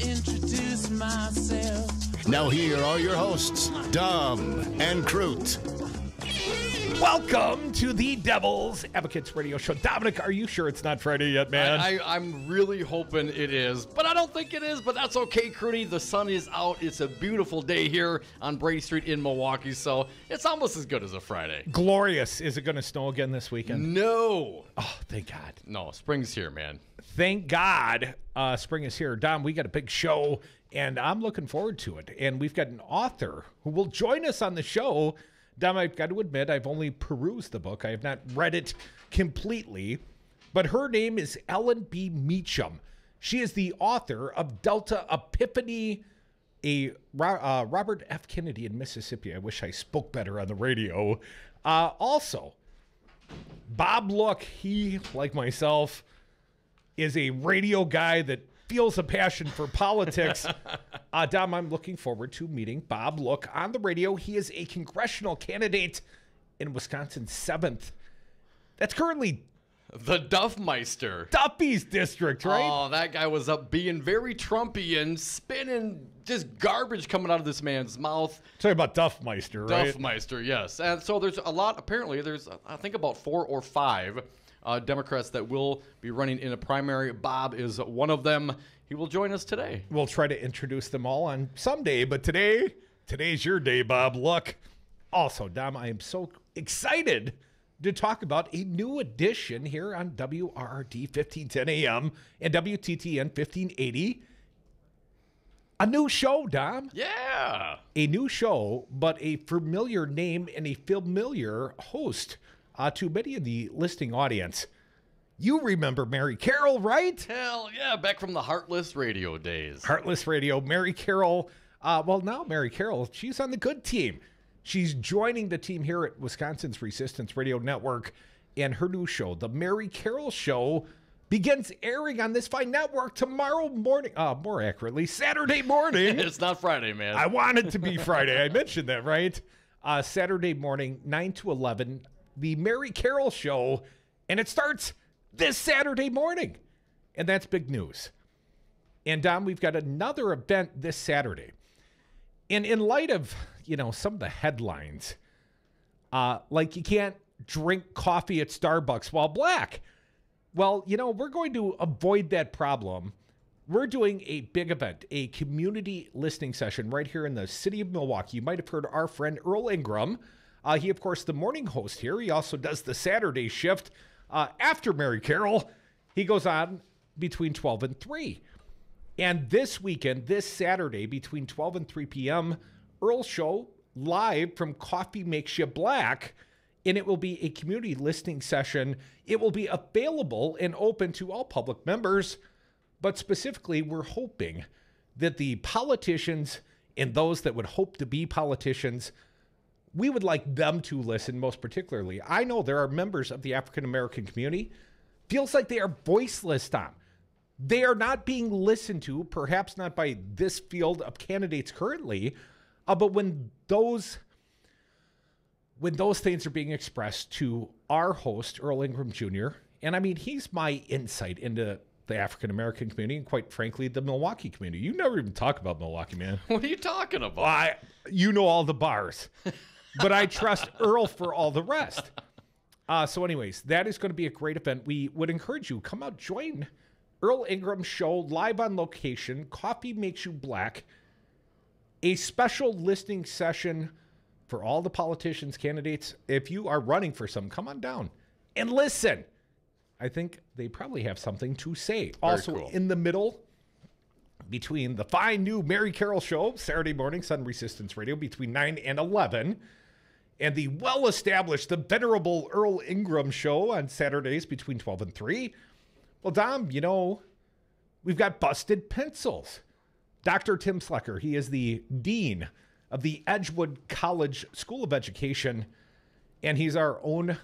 introduce myself. Now here are your hosts, Dem and Crute. Welcome to the Devil's Advocates Radio Show. Dominic, are you sure it's not Friday yet, man? I'm really hoping it is, but I don't think it is, but that's okay, Crudy. The sun is out. It's a beautiful day here on Brady Street in Milwaukee, so it's almost as good as a Friday. Glorious. Is it going to snow again this weekend? No. Oh, thank God. No, spring's here, man. Thank God spring is here. Dom, we got a big show, and I'm looking forward to it. And we've got an author who will join us on the show. Dom, I've got to admit, I've only perused the book. I have not read it completely. But her name is Ellen B. Meacham. She is the author of Delta Epiphany, a Robert F. Kennedy in Mississippi. I wish I spoke better on the radio. Also, Bob Look, he, like myself, is a radio guy that feels a passion for politics. Dom, I'm looking forward to meeting Bob Look on the radio. He is a congressional candidate in Wisconsin's 7th. That's currently the Duffmeister. Duffy's district, right? Oh, that guy was up being very Trumpy and spinning just garbage coming out of this man's mouth. Talking about Duffmeister, right? Duffmeister, yes. And so there's a lot, apparently, there's, I think, about 4 or 5 Democrats that will be running in a primary. Bob is one of them. He will join us today. We'll try to introduce them all on someday, but today's your day, Bob. Look. Also, Dom, I am so excited to talk about a new edition here on WRRD 1510 AM and WTTN 1580. A new show, Dom. Yeah. A new show, but a familiar name and a familiar host to many of the listening audience. You remember Mary Carroll, right? Hell yeah, back from the Heartless Radio days. Heartless Radio, Mary Carroll. Well, now Mary Carroll, she's on the good team. She's joining the team here at Wisconsin's Resistance Radio Network, and her new show, The Mary Carroll Show, begins airing on this fine network tomorrow morning. More accurately, Saturday morning. It's not Friday, man. I want it to be Friday. I mentioned that, right? Saturday morning, 9 to 11, The Mary Carroll Show, and it starts this Saturday morning. And that's big news. And, Dom, we've got another event this Saturday. And in light of, some of the headlines, like you can't drink coffee at Starbucks while black. Well, we're going to avoid that problem. We're doing a big event, a community listening session right here in the city of Milwaukee. You might have heard our friend Earl Ingram. He, of course, the morning host here. He also does the Saturday shift after Mary Carroll. He goes on between 12 and 3. And this weekend, this Saturday, between 12 and 3 p.m., Earl's show live from Coffee Makes You Black, and it will be a community listening session. It will be available and open to all public members, but specifically, we're hoping that the politicians and those that would hope to be politicians, we would like them to listen most particularly. I know there are members of the African-American community, feels like they are voiceless, Tom. They are not being listened to, perhaps not by this field of candidates currently, but when those things are being expressed to our host, Earl Ingram Jr., and I mean, he's my insight into the African-American community and, quite frankly, the Milwaukee community. You never even talk about Milwaukee, man. What are you talking about? You know all the bars, but I trust Earl for all the rest. So anyways, that is going to be a great event. We would encourage you, come out, join Earl Ingram's show live on location. Coffee Makes You Black. A special listening session for all the politicians, candidates. If you are running for some, come on down and listen. I think they probably have something to say. Very also cool. In the middle, between the fine new Mary Carroll Show, Saturday mornings on Resistance Radio, between 9 and 11, and the well-established, the venerable Earl Ingram Show on Saturdays between 12 and 3. Well, Dom, we've got Busted Pencils. Dr. Tim Slecker, he is the dean of the Edgewood College School of Education, and he's our own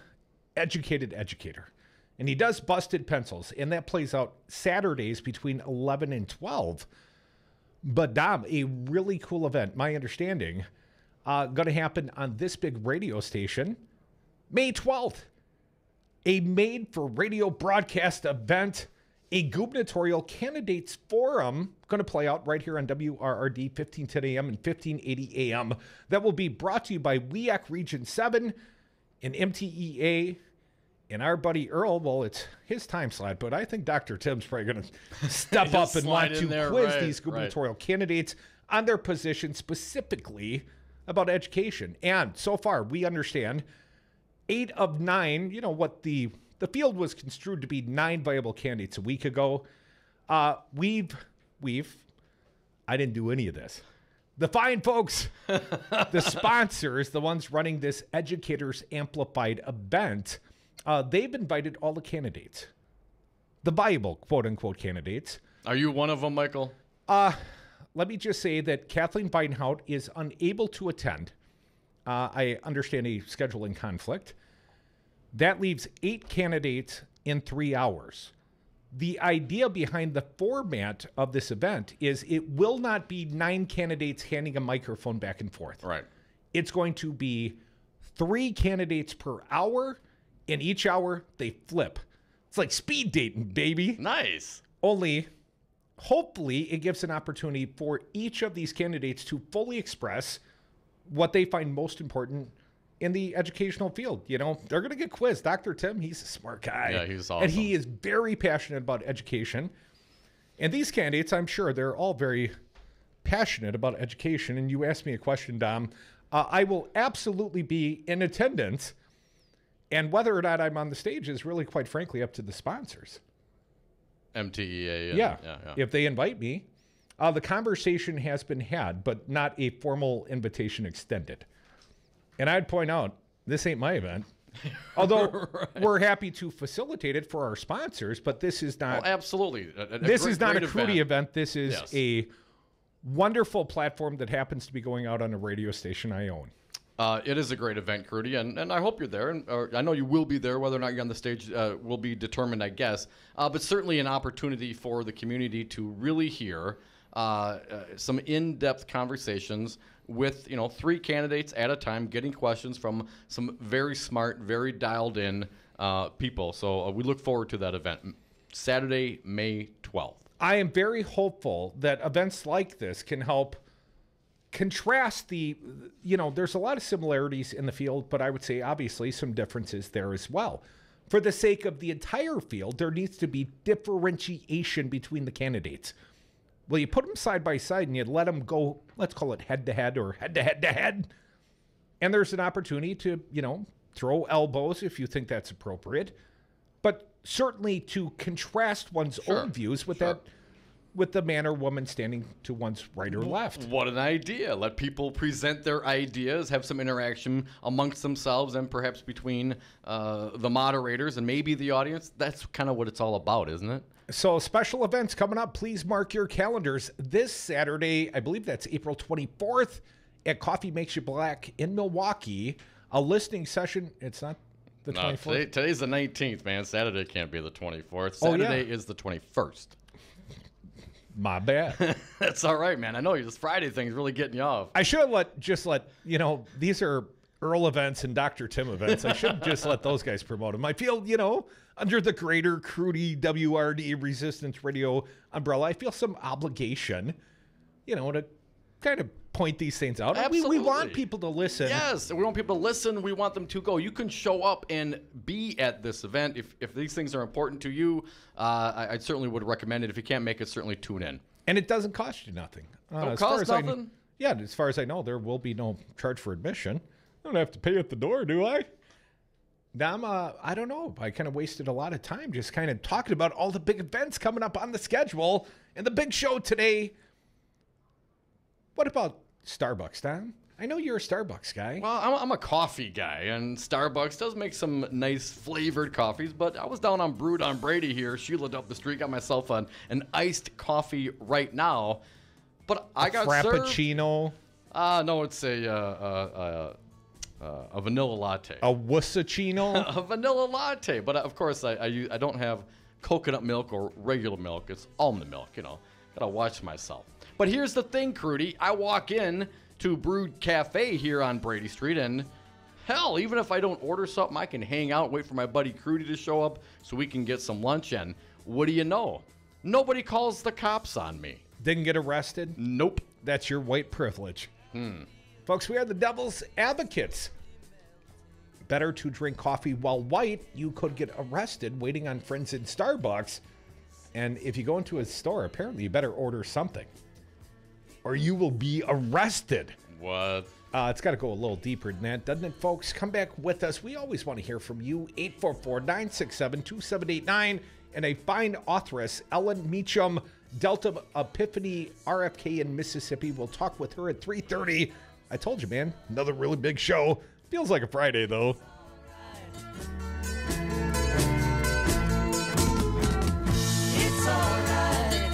educated educator. And he does Busted Pencils, and that plays out Saturdays between 11 and 12. But, Dom, a really cool event, my understanding, going to happen on this big radio station, May 12th. A made-for-radio broadcast event a gubernatorial candidates forum going to play out right here on WRRD 1510 AM and 1580 AM. That will be brought to you by WEAC Region 7 and MTEA. And our buddy Earl, well, it's his time slot, but I think Dr. Tim's probably going to step up and want to quiz these gubernatorial candidates on their position specifically about education. And so far, we understand 8 of 9, you know, what the field was construed to be 9 viable candidates a week ago. I didn't do any of this. The fine folks, the sponsors, the ones running this Educators Amplified event, they've invited all the candidates, the viable quote-unquote candidates. Are you one of them, Michael? Let me just say that Kathleen Beinhout is unable to attend. I understand a scheduling conflict. That leaves 8 candidates in 3 hours. The idea behind the format of this event is it will not be 9 candidates handing a microphone back and forth. Right. It's going to be 3 candidates per hour. In each hour, they flip. It's like speed dating, baby. Nice. Only, hopefully, it gives an opportunity for each of these candidates to fully express what they find most important in the educational field. You know, they're going to get quizzed. Dr. Tim, he's a smart guy. Yeah, he's awesome. And he is very passionate about education. And these candidates, I'm sure they're all very passionate about education. And you asked me a question, Dom. I will absolutely be in attendance. And whether or not I'm on the stage is really, quite frankly, up to the sponsors. MTEA. Yeah. If they invite me. The conversation has been had, but not a formal invitation extended. And I'd point out, this ain't my event. Although we're happy to facilitate it for our sponsors, but this is not. Oh, absolutely. This is not a Crudy event. This is a wonderful platform that happens to be going out on a radio station I own. It is a great event, Crudy, and I hope you're there. And I know you will be there. Whether or not you're on the stage will be determined, I guess. But certainly an opportunity for the community to really hear some in-depth conversations with 3 candidates at a time, getting questions from some very smart, very dialed-in people. So we look forward to that event, Saturday, May 12th. I am very hopeful that events like this can help contrast there's a lot of similarities in the field, but I would say obviously some differences there as well. For the sake of the entire field, there needs to be differentiation between the candidates. Well, you put them side by side and you let them go, let's call it head-to-head or head-to-head-to-head. And there's an opportunity to, throw elbows if you think that's appropriate. But certainly to contrast one's own views with with the man or woman standing to one's right or left. What an idea. Let people present their ideas, have some interaction amongst themselves and perhaps between the moderators and maybe the audience. That's kind of what it's all about, isn't it? So special events coming up. Please mark your calendars. This Saturday, I believe that's April 24th at Coffee Makes You Black in Milwaukee. A listening session. It's not the 24th. Today's the 19th, man. Saturday can't be the 24th. Saturday is the 21st. My bad. That's all right, man. I know this Friday thing's really getting you off. I should let these are Earl events and Dr. Tim events. I should just let those guys promote them. I feel, under the greater Crudy WRD Resistance Radio umbrella, I feel some obligation, to kind of point these things out. Absolutely. We want people to listen. Yes, we want people to listen. We want them to go. You can show up and be at this event. If these things are important to you, I certainly would recommend it. If you can't make it, certainly tune in. And it doesn't cost you nothing. Don't cost nothing? As far as I know, there will be no charge for admission. I don't have to pay at the door, do I? Dom, I don't know. I kind of wasted a lot of time just kind of talking about all the big events coming up on the schedule and the big show today. What about Starbucks, Dom? I know you're a Starbucks guy. Well, I'm a coffee guy, and Starbucks does make some nice flavored coffees, but I was down on Brewed on Brady here, Sheila up the street, got myself an iced coffee right now, but I got Frappuccino? No, it's a vanilla latte. A wussachino? A vanilla latte, but of course I don't have coconut milk or regular milk. It's almond milk, Gotta watch myself. But here's the thing, Crudy. I walk in to Brewed Cafe here on Brady Street, and hell, even if I don't order something, I can hang out, wait for my buddy Crudy to show up so we can get some lunch. And what do you know? Nobody calls the cops on me. Didn't get arrested? Nope. That's your white privilege. Folks, we are the devil's advocates. Better to drink coffee while white. You could get arrested waiting on friends in Starbucks. And if you go into a store, apparently you better order something, or you will be arrested. What? It's got to go a little deeper than that, doesn't it, folks? Come back with us. We always want to hear from you. 844-967-2789. And a fine authoress, Ellen Meacham, Delta Epiphany RFK in Mississippi. We'll talk with her at 3:30. I told you, man, another really big show. Feels like a Friday, though. It's alright.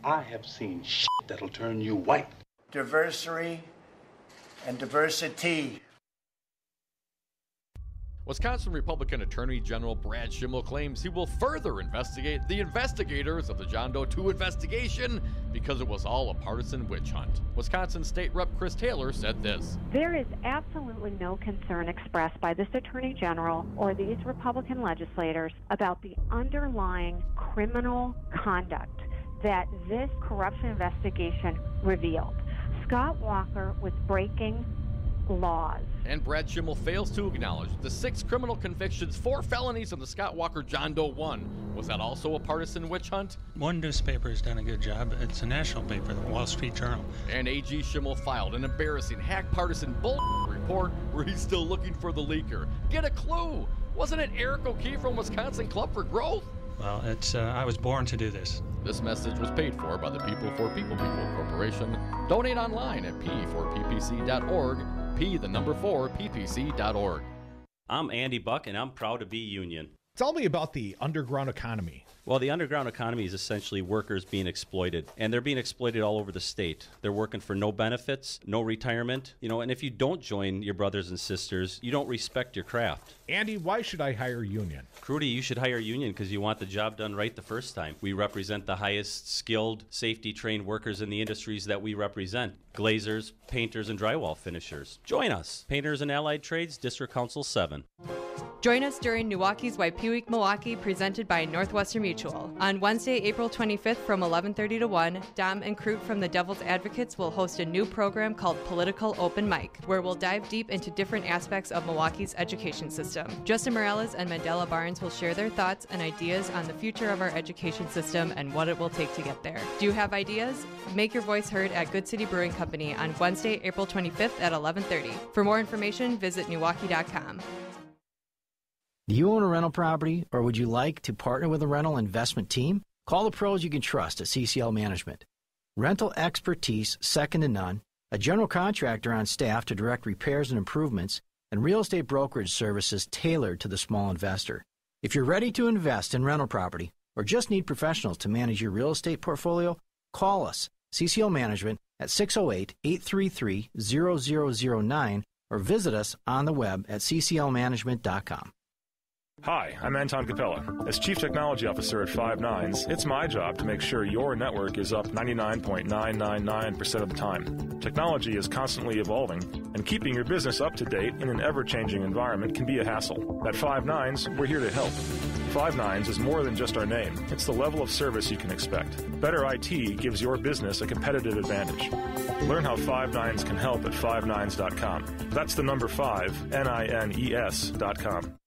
I have seen shit that'll turn you white. Diversity and diversity. Wisconsin Republican Attorney General Brtad Schimel claims he will further investigate the investigators of the John Doe 2 investigation because it was all a partisan witch hunt. Wisconsin State Rep Chris Taylor said this. There is absolutely no concern expressed by this Attorney General or these Republican legislators about the underlying criminal conduct that this corruption investigation revealed. Scott Walker was breaking laws. And Brtad Schimel fails to acknowledge the 6 criminal convictions, 4 felonies in the Scott Walker John Doe 1. Was that also a partisan witch hunt? One newspaper has done a good job. It's a national paper, the Wall Street Journal. And AG Schimel filed an embarrassing hack partisan bull report where he's still looking for the leaker. Get a clue! Wasn't it Eric O'Keefe from Wisconsin Club for Growth? Well, I was born to do this. This message was paid for by the People for People Corporation. Donate online at p4ppc.org, p4ppc.org. I'm Andy Buck, and I'm proud to be union. Tell me about the underground economy. Well, the underground economy is essentially workers being exploited, and they're being exploited all over the state. They're working for no benefits, no retirement, and if you don't join your brothers and sisters, you don't respect your craft. Andy, why should I hire union? Crudy, you should hire union because you want the job done right the first time. We represent the highest skilled, safety-trained workers in the industries that we represent. Glazers, painters, and drywall finishers. Join us. Painters and Allied Trades, District Council 7. Join us during Milwaukee's YP Week Milwaukee, presented by Northwestern Mutual. On Wednesday, April 25th from 11:30 to 1, Dem and Crute from the Devil's Advocates will host a new program called Political Open Mic, where we'll dive deep into different aspects of Milwaukee's education system. Justin Morales and Mandela Barnes will share their thoughts and ideas on the future of our education system and what it will take to get there. Do you have ideas? Make your voice heard at Good City Brewing Company on Wednesday, April 25th at 11:30. For more information, visit Milwaukee.com. Do you own a rental property, or would you like to partner with a rental investment team? Call the pros you can trust at CCL Management. Rental expertise second to none, a general contractor on staff to direct repairs and improvements, and real estate brokerage services tailored to the small investor. If you're ready to invest in rental property or just need professionals to manage your real estate portfolio, call us, CCL Management, at 608-833-0009 or visit us on the web at cclmanagement.com. Hi, I'm Anton Capella. As Chief Technology Officer at Five Nines, it's my job to make sure your network is up 99.999% of the time. Technology is constantly evolving, and keeping your business up to date in an ever-changing environment can be a hassle. At Five Nines, we're here to help. Five Nines is more than just our name. It's the level of service you can expect. Better IT gives your business a competitive advantage. Learn how Five Nines can help at fivenines.com. That's the number 5, NINES.com.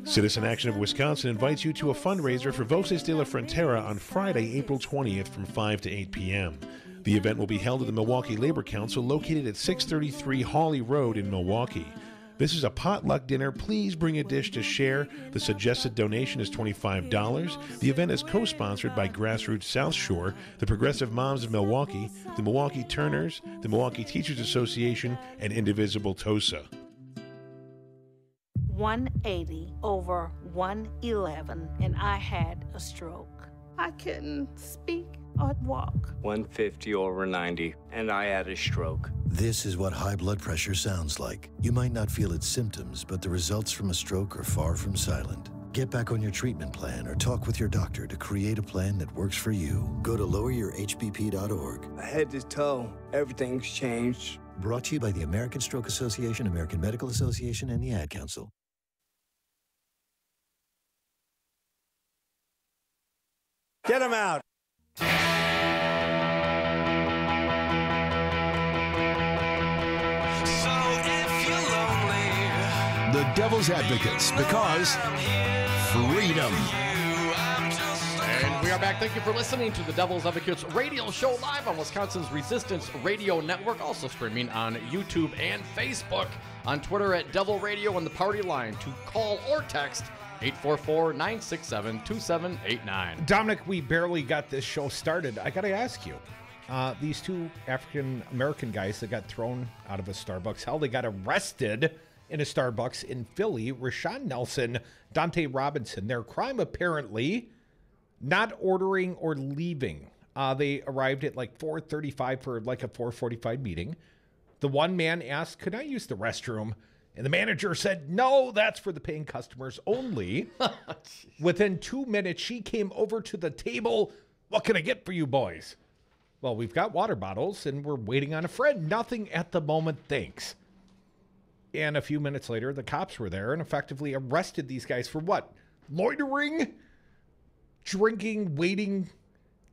Citizen Action of Wisconsin invites you to a fundraiser for Voces de la Frontera on Friday, April 20th from 5 to 8 p.m. The event will be held at the Milwaukee Labor Council located at 633 Hawley Road in Milwaukee. This is a potluck dinner. Please bring a dish to share. The suggested donation is $25. The event is co-sponsored by Grassroots South Shore, the Progressive Moms of Milwaukee, the Milwaukee Turners, the Milwaukee Teachers Association, and Indivisible TOSA. 180 over 111, and I had a stroke. I couldn't speak or walk. 150 over 90, and I had a stroke. This is what high blood pressure sounds like. You might not feel its symptoms, but the results from a stroke are far from silent. Get back on your treatment plan or talk with your doctor to create a plan that works for you. Go to loweryourhbp.org. Head to toe, everything's changed. Brought to you by the American Stroke Association, American Medical Association, and the Ad Council. Get him out. The Devil's Advocates, because freedom. And we are back. Thank you for listening to the Devil's Advocates radio show live on Wisconsin's Resistance Radio Network, also streaming on YouTube and Facebook, on Twitter at Devil Radio, and the party line to call or text 844-967-2789. Dominic, we barely got this show started. I got to ask you, these two African-American guys that got thrown out of a Starbucks, hell, they got arrested in a Starbucks in Philly. Rashawn Nelson, Dante Robinson, their crime apparently not ordering or leaving. They arrived at like 4:35 for like a 4:45 meeting. The one man asked, "Could I use the restroom?" And the manager said, "No, that's for the paying customers only." Within 2 minutes, she came over to the table. "What can I get for you boys?" "Well, we've got water bottles and we're waiting on a friend." "Nothing at the moment, thanks." And a few minutes later, the cops were there and effectively arrested these guys for what? Loitering, drinking, waiting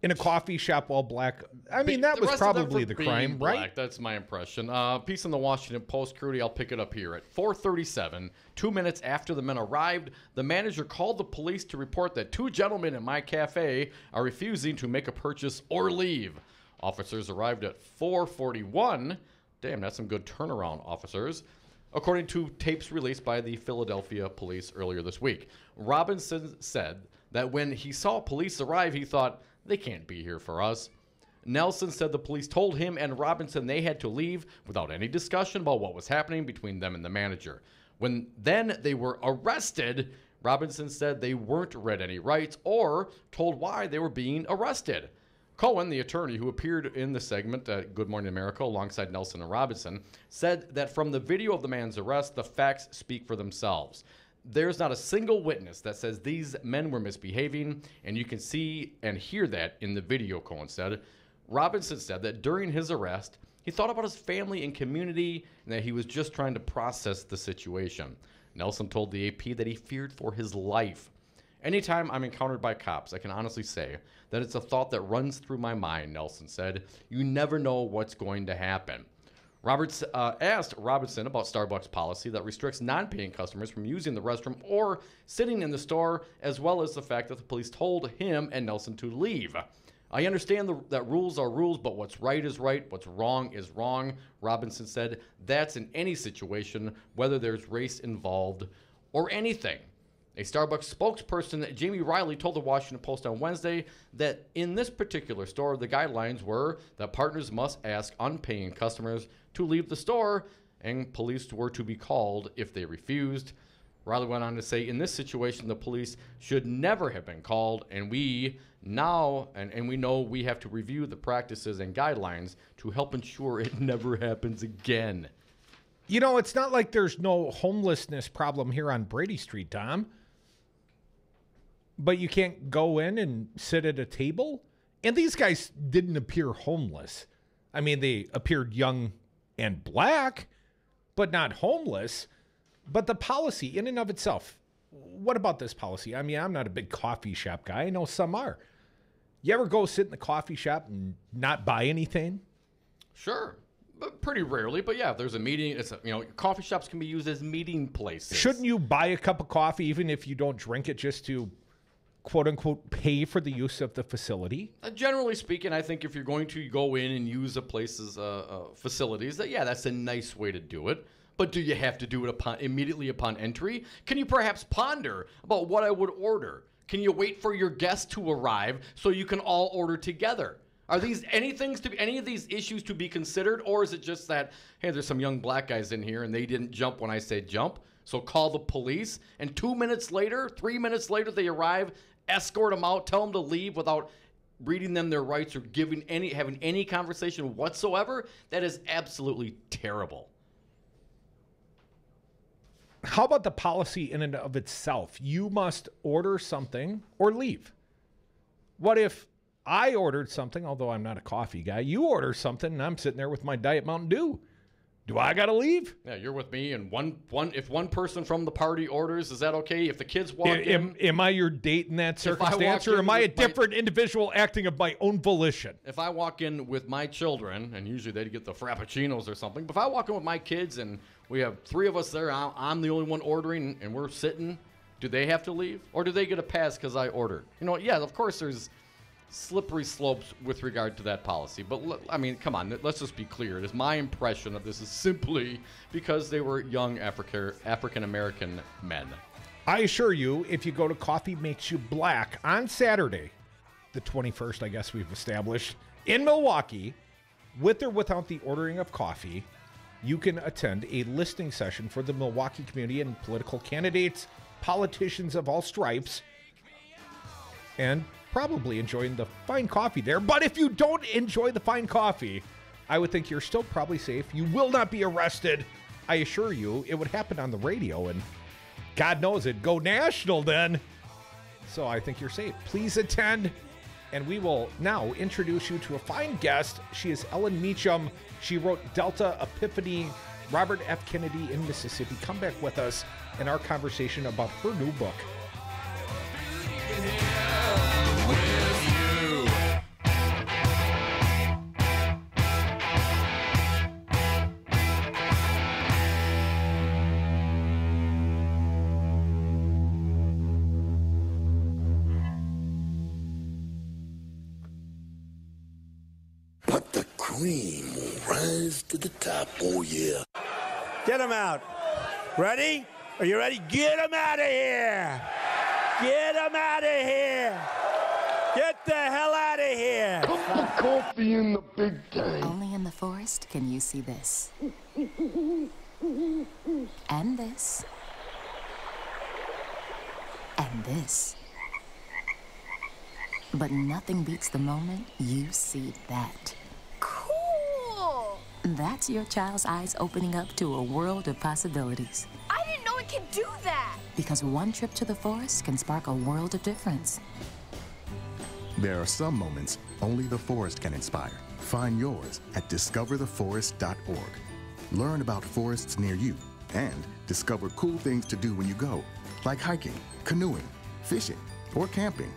in a coffee shop while black. I mean, that was probably the crime, right? That's my impression. Piece in the Washington Post, Crudy, I'll pick it up here. At 4:37, 2 minutes after the men arrived, the manager called the police to report that two gentlemen in my cafe are refusing to make a purchase or leave. Officers arrived at 4:41. Damn, that's some good turnaround, officers. According to tapes released by the Philadelphia police earlier this week. Robinson said that when he saw police arrive, he thought, "They can't be here for us." Nelson said the police told him and Robinson they had to leave without any discussion about what was happening between them and the manager. When then they were arrested, Robinson said they weren't read any rights or told why they were being arrested. Cohen, the attorney who appeared in the segment at Good Morning America alongside Nelson and Robinson, said that from the video of the man's arrest, the facts speak for themselves. There's not a single witness that says these men were misbehaving, and you can see and hear that in the video, Cohen said. Robinson said that during his arrest, he thought about his family and community and that he was just trying to process the situation. Nelson told the AP that he feared for his life. "Anytime I'm encountered by cops, I can honestly say that it's a thought that runs through my mind," Nelson said. "You never know what's going to happen." Roberts asked Robinson about Starbucks policy that restricts non-paying customers from using the restroom or sitting in the store, as well as the fact that the police told him and Nelson to leave. "I understand that rules are rules, but what's right is right, what's wrong is wrong," Robinson said. "That's in any situation, whether there's race involved or anything." A Starbucks spokesperson, Jamie Riley, told the Washington Post on Wednesday that in this particular store, the guidelines were that partners must ask unpaying customers to leave the store, and police were to be called if they refused. Riley went on to say, "In this situation, the police should never have been called, and we know we have to review the practices and guidelines to help ensure it never happens again." You know, it's not like there's no homelessness problem here on Brady Street, Tom. But you can't go in and sit at a table? And these guys didn't appear homeless. I mean, they appeared young and black, but not homeless. But the policy in and of itself, what about this policy? I mean, I'm not a big coffee shop guy. I know some are. You ever go sit in the coffee shop and not buy anything? Sure. But pretty rarely, but yeah, if there's a meeting, coffee shops can be used as meeting places. Shouldn't you buy a cup of coffee even if you don't drink it just to quote-unquote pay for the use of the facility? Generally speaking, I think if you're going to go in and use a place's facilities, that's a nice way to do it. But do you have to do it immediately upon entry? Can you perhaps ponder about what I would order? Can you wait for your guests to arrive so you can all order together? Are these any of these issues to be considered, or is it just that, hey, there's some young black guys in here and they didn't jump when I said jump, so call the police, and 2 minutes later, 3 minutes later, they arrive, escort them out, tell them to leave without reading them their rights or having any conversation whatsoever? That is absolutely terrible. how about the policy in and of itself? You must order something or leave. What if I ordered something, although I'm not a coffee guy, you order something and I'm sitting there with my Diet Mountain Dew? Do I got to leave? Yeah, you're with me, and if one person from the party orders, is that okay? If the kids walk in... Am I your date in that circumstance, or am I a different individual acting of my own volition? If I walk in with my children, and usually they get the Frappuccinos or something, but if I walk in with my kids and we have 3 of us there, I'm the only one ordering, and we're sitting, do they have to leave? Or do they get a pass because I ordered? Yeah, of course there's slippery slopes with regard to that policy. But, I mean, come on, let's just be clear. It is my impression that this is simply because they were young African-American men. I assure you, if you go to Coffee Makes You Black on Saturday, the 21st, I guess we've established, in Milwaukee, with or without the ordering of coffee, you can attend a listening session for the Milwaukee community and political candidates, politicians of all stripes, and probably enjoying the fine coffee there. But if you don't enjoy the fine coffee, I would think you're still probably safe. You will not be arrested. I assure you, it would happen on the radio, and God knows it'd go national then. So I think you're safe. Please attend, and we will now introduce you to a fine guest. She is Ellen Meacham. She wrote Delta, Epiphany-Robert F. Kennedy in Mississippi. Come back with us in our conversation about her new book. Cream will rise to the top, oh yeah. Get him out. Ready? Are you ready? Get him out of here. Get him out of here. Get the hell out of here. Put the coffee in the big tank. Only in the forest can you see this. And this. And this. But nothing beats the moment you see that. Cool! That's your child's eyes opening up to a world of possibilities. I didn't know it could do that! Because one trip to the forest can spark a world of difference. There are some moments only the forest can inspire. Find yours at discovertheforest.org. Learn about forests near you and discover cool things to do when you go, like hiking, canoeing, fishing, or camping.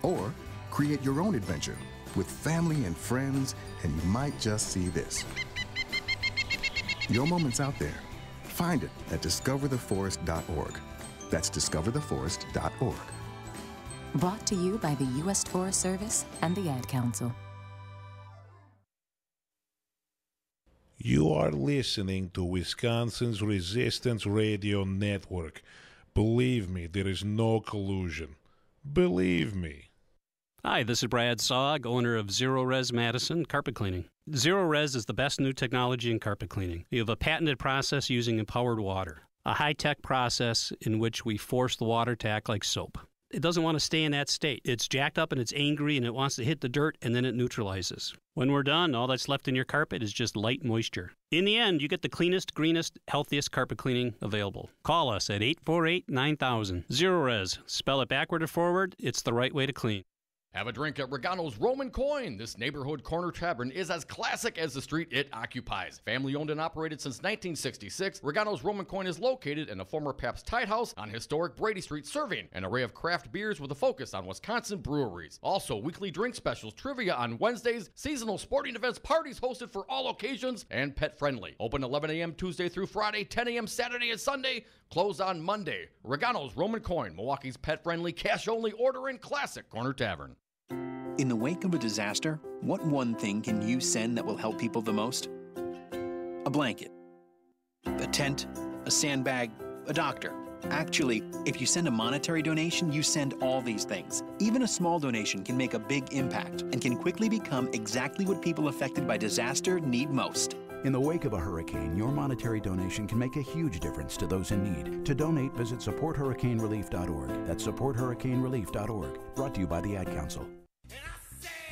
Or create your own adventure with family and friends, and you might just see this. Your moment's out there. Find it at discovertheforest.org. That's discovertheforest.org. Brought to you by the U.S. Forest Service and the Ad Council. You are listening to Wisconsin's Resistance Radio Network. Believe me, there is no collusion. Believe me. Hi, this is Brad Saug, owner of Zero Res Madison Carpet Cleaning. Zero Res is the best new technology in carpet cleaning. We have a patented process using empowered water, a high-tech process in which we force the water to act like soap. It doesn't want to stay in that state. It's jacked up and it's angry and it wants to hit the dirt and then it neutralizes. When we're done, all that's left in your carpet is just light moisture. In the end, you get the cleanest, greenest, healthiest carpet cleaning available. Call us at 848-9000. Zero Res. Spell it backward or forward. It's the right way to clean. Have a drink at Regano's Roman Coin. This neighborhood corner tavern is as classic as the street it occupies. Family owned and operated since 1966, Regano's Roman Coin is located in a former Pabst Tide House on historic Brady Street, serving an array of craft beers with a focus on Wisconsin breweries. Also, weekly drink specials, trivia on Wednesdays, seasonal sporting events, parties hosted for all occasions, and pet friendly. Open 11 a.m. Tuesday through Friday, 10 a.m. Saturday and Sunday, closed on Monday. Regano's Roman Coin, Milwaukee's pet friendly, cash only ordering classic corner tavern. In the wake of a disaster, what one thing can you send that will help people the most? A blanket, a tent, a sandbag, a doctor. Actually, if you send a monetary donation, you send all these things. Even a small donation can make a big impact and can quickly become exactly what people affected by disaster need most. In the wake of a hurricane, your monetary donation can make a huge difference to those in need. To donate, visit supporthurricanerelief.org. That's supporthurricanerelief.org. Brought to you by the Ad Council.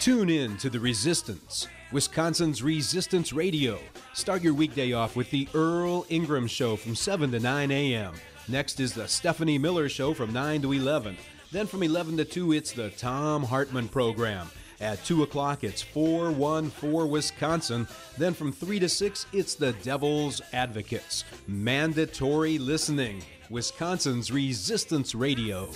Tune in to The Resistance, Wisconsin's Resistance Radio. Start your weekday off with the Earl Ingram Show from 7 to 9 a.m. Next is the Stephanie Miller Show from 9 to 11. Then from 11 to 2, it's the Tom Hartman Program. At 2 o'clock, it's 414 Wisconsin. Then from 3 to 6, it's the Devil's Advocates. Mandatory listening. Wisconsin's Resistance Radio.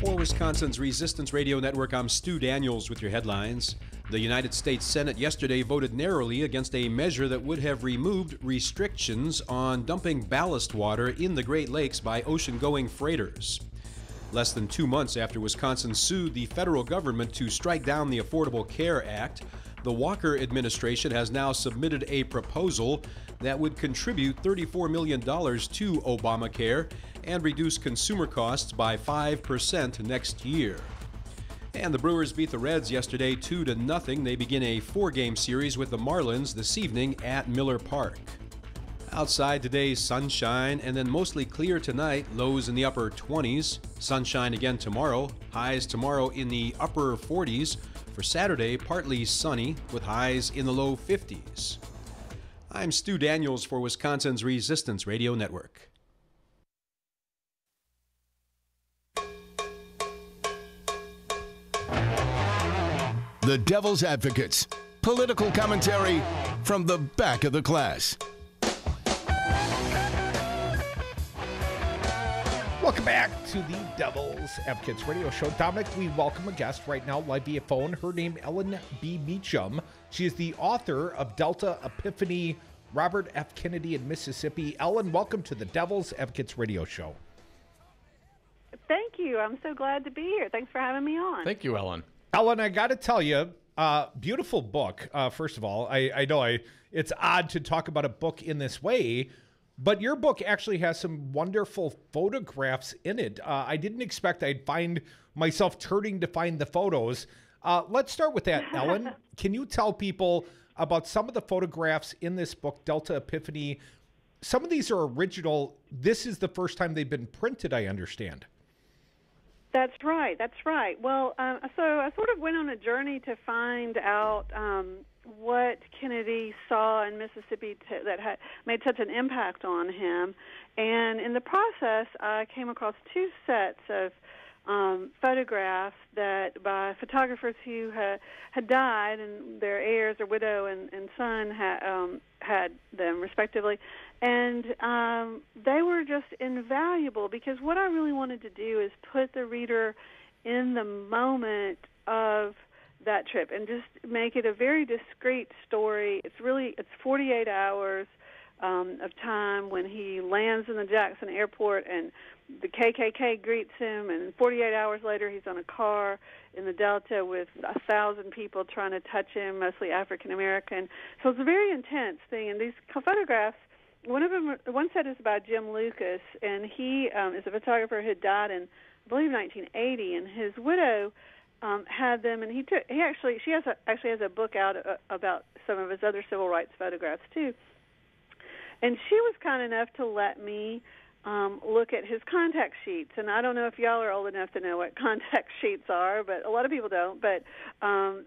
For Wisconsin's Resistance Radio Network, I'm Stu Daniels with your headlines. The United States Senate yesterday voted narrowly against a measure that would have removed restrictions on dumping ballast water in the Great Lakes by ocean-going freighters. Less than 2 months after Wisconsin sued the federal government to strike down the Affordable Care Act, the Walker administration has now submitted a proposal that would contribute $34 million to Obamacare and reduce consumer costs by 5% next year. And the Brewers beat the Reds yesterday 2-0. They begin a 4-game series with the Marlins this evening at Miller Park. Outside today, sunshine and then mostly clear tonight, lows in the upper 20s. Sunshine again tomorrow, highs tomorrow in the upper 40s. For Saturday, partly sunny with highs in the low 50s. I'm Stu Daniels for Wisconsin's Resistance Radio Network. The Devil's Advocates. Political commentary from the back of the class. Welcome back to the Devil's Advocates Radio Show. Dominic, we welcome a guest right now live via phone. Her name, Ellen B. Meacham. She is the author of Delta, Epiphany, Robert F. Kennedy in Mississippi. Ellen, welcome to the Devil's Advocates Radio Show. Thank you. I'm so glad to be here. Thanks for having me on. Thank you, Ellen. Ellen, I got to tell you, beautiful book. First of all, I know it's odd to talk about a book in this way, but your book actually has some wonderful photographs in it. I didn't expect I'd find myself turning to find the photos. Let's start with that, Ellen. Can you tell people about some of the photographs in this book, Delta Epiphany? Some of these are original. This is the first time they've been printed, I understand. That's right. Well, so I sort of went on a journey to find out what Kennedy saw in Mississippi that had made such an impact on him. And in the process, I came across 2 sets of photographs that by photographers who had died, and their heirs, or widow and son, had them respectively. And they were just invaluable, because what I really wanted to do is put the reader in the moment of that trip and just make it a very discreet story. It's 48 hours of time when he lands in the Jackson airport and the KKK greets him, and 48 hours later he's on a car in the Delta with 1,000 people trying to touch him, mostly African American. So it's a very intense thing. And these photographs, one set is by Jim Lucas, and he is a photographer who had died in, I believe, 1980, and his widow had them, and she actually has a book out about some of his other civil rights photographs too. And she was kind enough to let me look at his contact sheets. And I don't know if y'all are old enough to know what contact sheets are, but a lot of people don't. But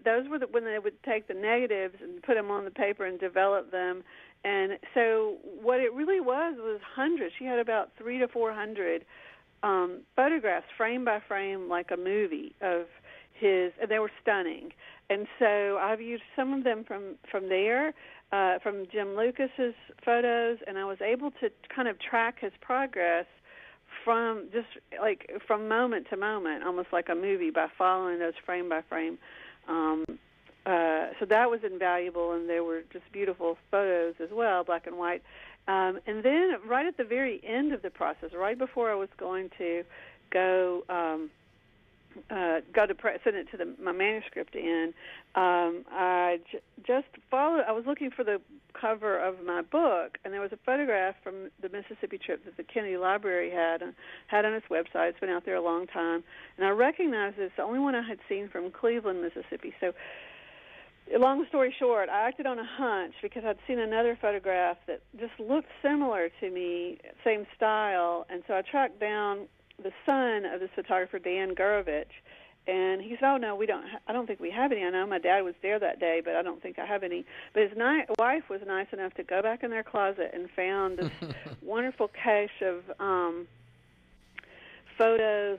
those were when they would take the negatives and put them on the paper and develop them. And so what it really was hundreds. She had about 300 to 400 photographs, frame by frame, like a movie of his, and they were stunning. And so I've used some of them from there, from Jim Lucas's photos, and I was able to kind of track his progress from moment to moment, almost like a movie, by following those frame by frame. So that was invaluable, and there were just beautiful photos as well, black and white. And then right at the very end of the process, right before I was going to go send it to my manuscript in, I just followed. I was looking for the cover of my book, and there was a photograph from the Mississippi trip that the Kennedy Library had on its website. It's been out there a long time, and I recognized it's the only one I had seen from Cleveland, Mississippi. So long story short, I acted on a hunch because I'd seen another photograph that just looked similar to me, same style, and so I tracked down the son of this photographer, Dan Gurovich, and he said, "Oh no, I don't think we have any. I know my dad was there that day, but I don't think I have any." But his wife was nice enough to go back in their closet and found this wonderful cache of photos,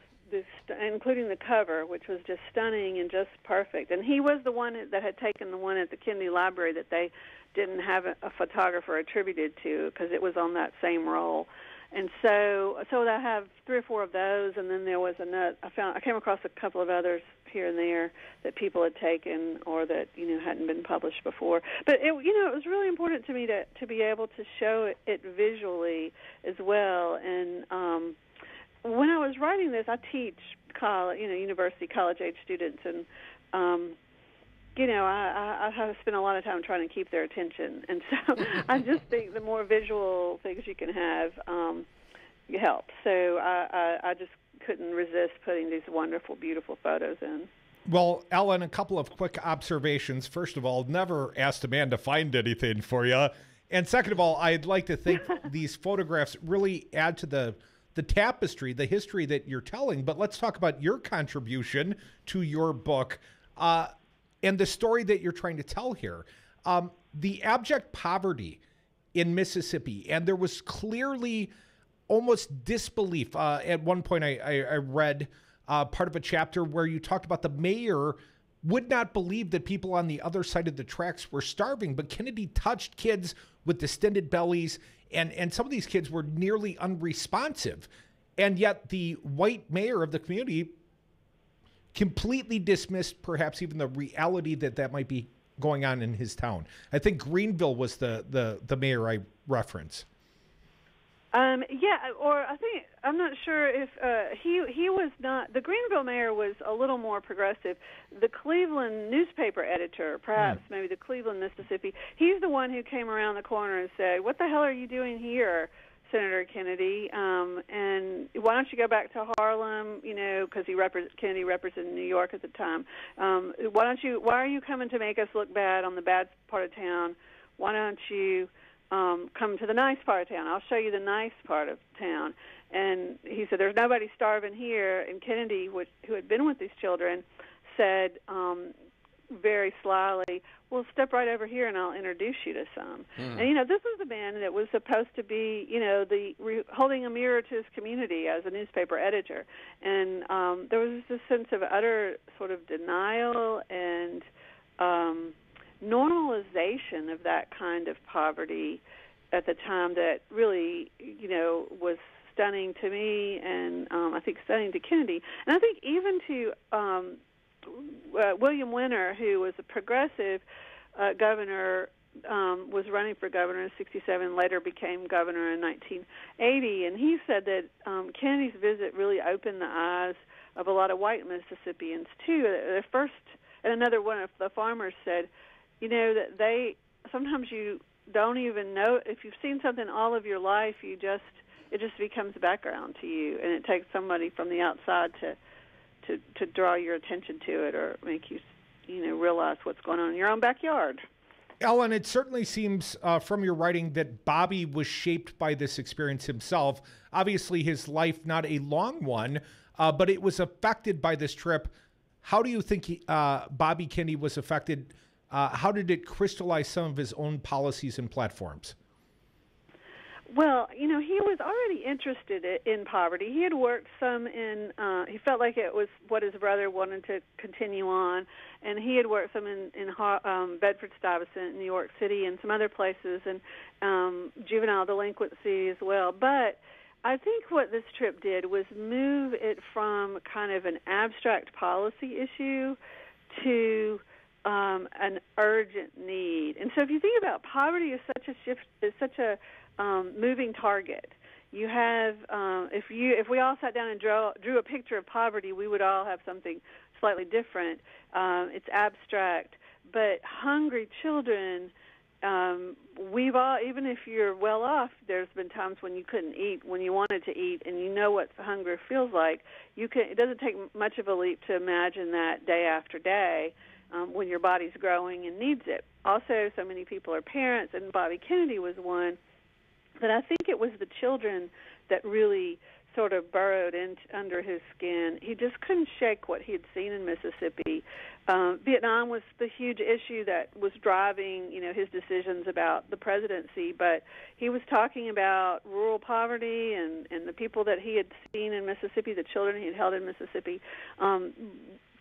including the cover, which was just stunning and just perfect. And he was the one that had taken the one at the Kennedy Library that they didn't have a photographer attributed to because it was on that same roll. And so I have 3 or 4 of those, and then there was another. I came across a couple of others here and there that people had taken or that hadn't been published before. But it was really important to me to be able to show it visually as well. And when I was writing this, I teach university, college-age students, and I have spent a lot of time trying to keep their attention. And so I just think the more visual things you can have help. So I just couldn't resist putting these wonderful, beautiful photos in. Well, Ellen, a couple of quick observations. First of all, never asked a man to find anything for you. And second of all, I'd like to think these photographs really add to the tapestry, the history that you're telling. But let's talk about your contribution to your book and the story that you're trying to tell here. The abject poverty in Mississippi, and there was clearly almost disbelief. At one point, I read part of a chapter where you talked about the mayor would not believe that people on the other side of the tracks were starving, but Kennedy touched kids with distended bellies, and some of these kids were nearly unresponsive. And yet the white mayor of the community completely dismissed perhaps even the reality that might be going on in his town. I think Greenville was the mayor I reference. I'm not sure if he was not. The Greenville mayor was a little more progressive. The Cleveland newspaper editor, perhaps maybe the Cleveland, Mississippi, he's the one who came around the corner and said, "What the hell are you doing here, Senator Kennedy? And why don't you go back to Harlem? Because Kennedy represented New York at the time. Why are you coming to make us look bad on the bad part of town? Why don't you come to the nice part of town? I'll show you the nice part of town." And he said, "There's nobody starving here." And Kennedy, who had been with these children, said very slyly, "Well, step right over here and I'll introduce you to some." And, this was a man that was supposed to be, holding a mirror to his community as a newspaper editor. And there was this sense of utter sort of denial and normalization of that kind of poverty at the time that really, was stunning to me and I think stunning to Kennedy. And I think even to William Winter, who was a progressive governor, was running for governor in 1967, later became governor in 1980, and he said that Kennedy's visit really opened the eyes of a lot of white Mississippians, too. At first, and another one of the farmers said, that sometimes you don't even know, if you've seen something all of your life, it just becomes background to you, and it takes somebody from the outside to draw your attention to it or make you, realize what's going on in your own backyard. Ellen, it certainly seems from your writing that Bobby was shaped by this experience himself. Obviously, his life not a long one, but it was affected by this trip. How do you think Bobby Kennedy was affected? How did it crystallize some of his own policies and platforms? Well, he was already interested in poverty. He had worked some he felt like it was what his brother wanted to continue on, and he had worked some in Bedford-Stuyvesant, New York City, and some other places, and juvenile delinquency as well. But I think what this trip did was move it from kind of an abstract policy issue to an urgent need. And so if you think about poverty is such a moving target. You have if we all sat down and drew a picture of poverty, we would all have something slightly different. It's abstract, but hungry children, we've all, even if you're well off, there's been times when you couldn't eat when you wanted to eat, and you know what hunger feels like. It doesn't take much of a leap to imagine that day after day. when your body's growing and needs it. Also, so many people are parents, and Bobby Kennedy was one, but I think it was the children that really sort of burrowed under his skin. He just couldn't shake what he had seen in Mississippi. Vietnam was the huge issue that was driving, his decisions about the presidency, but he was talking about rural poverty and the people that he had seen in Mississippi, the children he had held in Mississippi,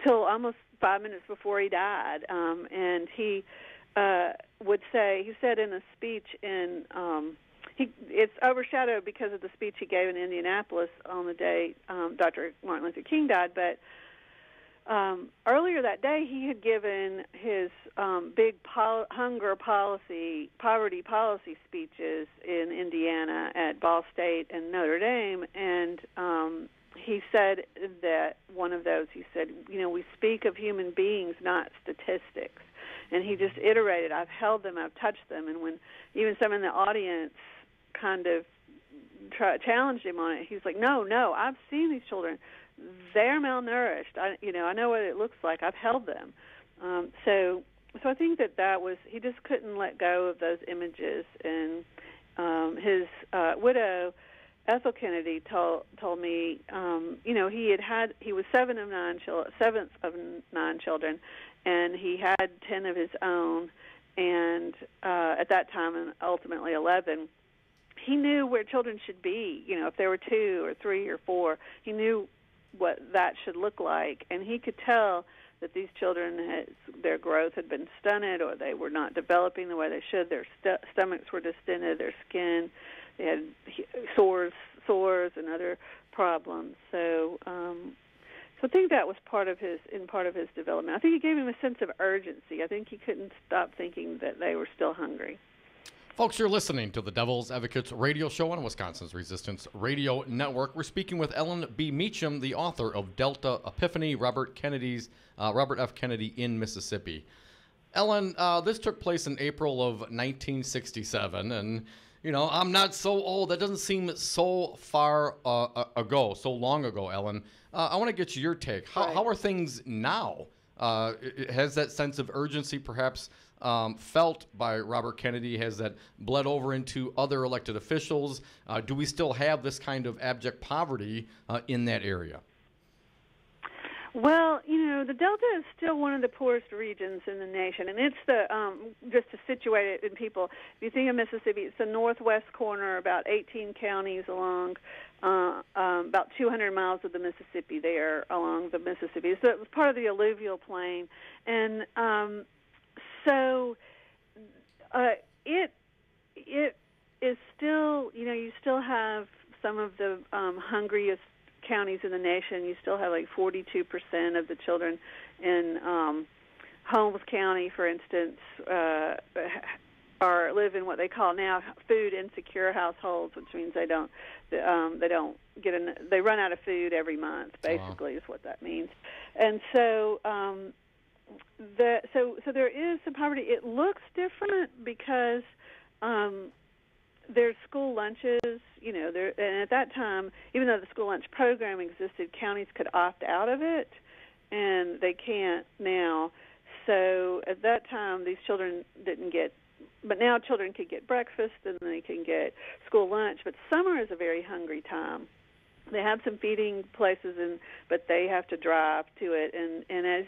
till almost 5 minutes before he died. And he would say, he said in a speech it's overshadowed because of the speech he gave in Indianapolis on the day Dr. Martin Luther King died, but earlier that day he had given his big poverty policy speeches in Indiana at Ball State and Notre Dame, and he said that one of those, he said, we speak of human beings, not statistics. And he just iterated, I've held them, I've touched them, and when even some in the audience kind of challenged him on it, he's like, no, I've seen these children. They're malnourished. I know what it looks like. I've held them. So I think that was, he just couldn't let go of those images. And his widow, Ethel Kennedy, told me, he was seventh of 9 children, and he had 10 of his own, and at that time, and ultimately 11. He knew where children should be, if there were 2 or 3 or 4. He knew what that should look like, and he could tell that these children, their growth had been stunted, or they were not developing the way they should. Their stomachs were distended, their skin, they had sores and other problems. So I think that was part of his development. I think it gave him a sense of urgency. I think he couldn't stop thinking that they were still hungry. Folks, you're listening to the Devil's Advocates radio show on Wisconsin's Resistance Radio Network. We're speaking with Ellen B. Meacham, the author of Delta Epiphany-Robert F. Kennedy in Mississippi. Ellen, this took place in April of 1967, and I'm not so old. That doesn't seem so far ago, so long ago, Ellen. I want to get your take. How are things now? Has that sense of urgency perhaps felt by Robert Kennedy? Has that bled over into other elected officials? Do we still have this kind of abject poverty in that area? Well, the Delta is still one of the poorest regions in the nation, and it's the just to situate it in people. If you think of Mississippi, it's the northwest corner, about 18 counties along, about 200 miles of the Mississippi there along the Mississippi. So it was part of the alluvial plain, and so it is still, you still have some of the hungriest counties in the nation. You still have like 42% of the children in Holmes County, for instance, live in what they call now food insecure households, which means they don't they run out of food every month. Basically, is what that means. And so so there is some poverty. It looks different because there's school lunches, and at that time, even though the school lunch program existed, counties could opt out of it, and they can't now. So at that time, these children didn't get, but now children could get breakfast and they can get school lunch. But summer is a very hungry time. They have some feeding places, but they have to drive to it, and as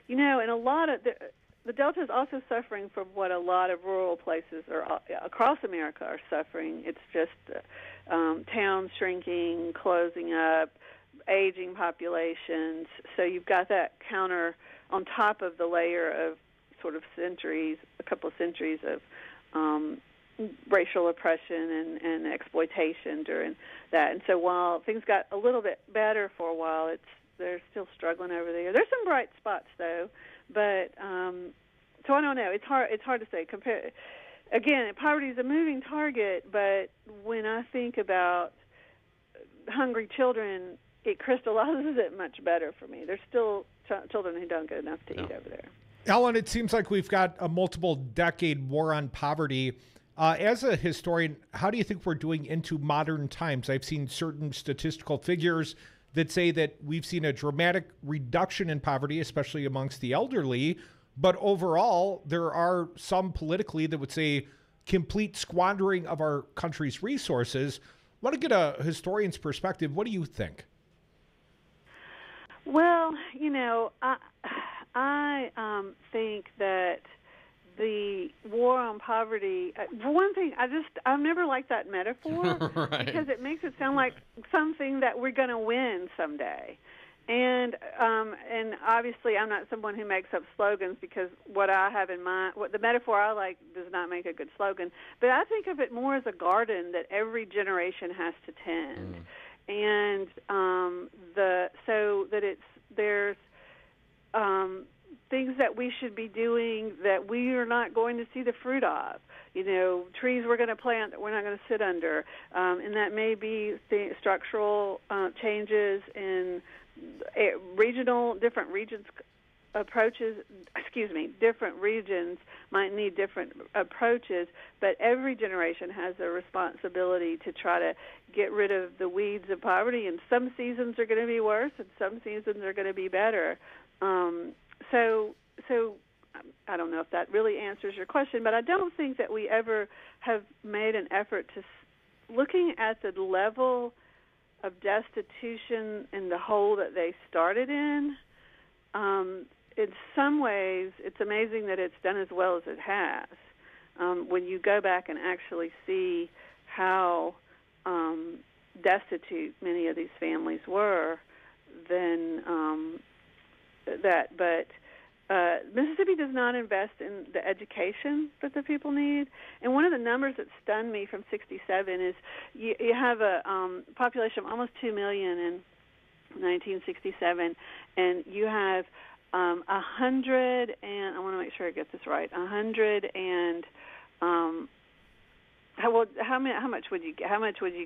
and a lot of the Delta is also suffering from what a lot of rural places across America are suffering. It's just towns shrinking, closing up, aging populations. So you've got that counter on top of the layer of sort of a couple of centuries of racial oppression and exploitation during that. And so while things got a little bit better for a while, they're still struggling over there. There's some bright spots though, but so I don't know. It's hard to say. Again, poverty is a moving target, but when I think about hungry children, it crystallizes it much better for me. There's still children who don't get enough to eat over there. Ellen, it seems like we've got a multiple-decade war on poverty. As a historian, how do you think we're doing into modern times? I've seen certain statistical figures that say that we've seen a dramatic reduction in poverty, especially amongst the elderly, But overall, there are some politically that would say complete squandering of our country's resources. I want to get a historian's perspective. What do you think? Well, I think that the war on poverty, for one thing, I've never liked that metaphor Right. because it makes it sound like something that we're going to win someday. And obviously I'm not someone who makes up slogans, because what I have in mind, what the metaphor I like does not make a good slogan. But I think of it more as a garden that every generation has to tend. And there's things that we should be doing that we are not going to see the fruit of. Trees we're going to plant that we're not going to sit under, and that may be structural changes in different regions approaches. Different regions might need different approaches, but every generation has a responsibility to try to get rid of the weeds of poverty, and some seasons are going to be worse and some seasons are going to be better. So I don't know if that really answers your question, but I don't think that we ever have made an effort to looking at the level of destitution and the hole that they started in. In some ways, it's amazing that it's done as well as it has. When you go back and actually see how destitute many of these families were, then but Mississippi does not invest in the education that the people need. And one of the numbers that stunned me from 1967 is you have a population of almost 2 million in 1967, and you have 100 and I want to make sure I get this right. 100 and how much would you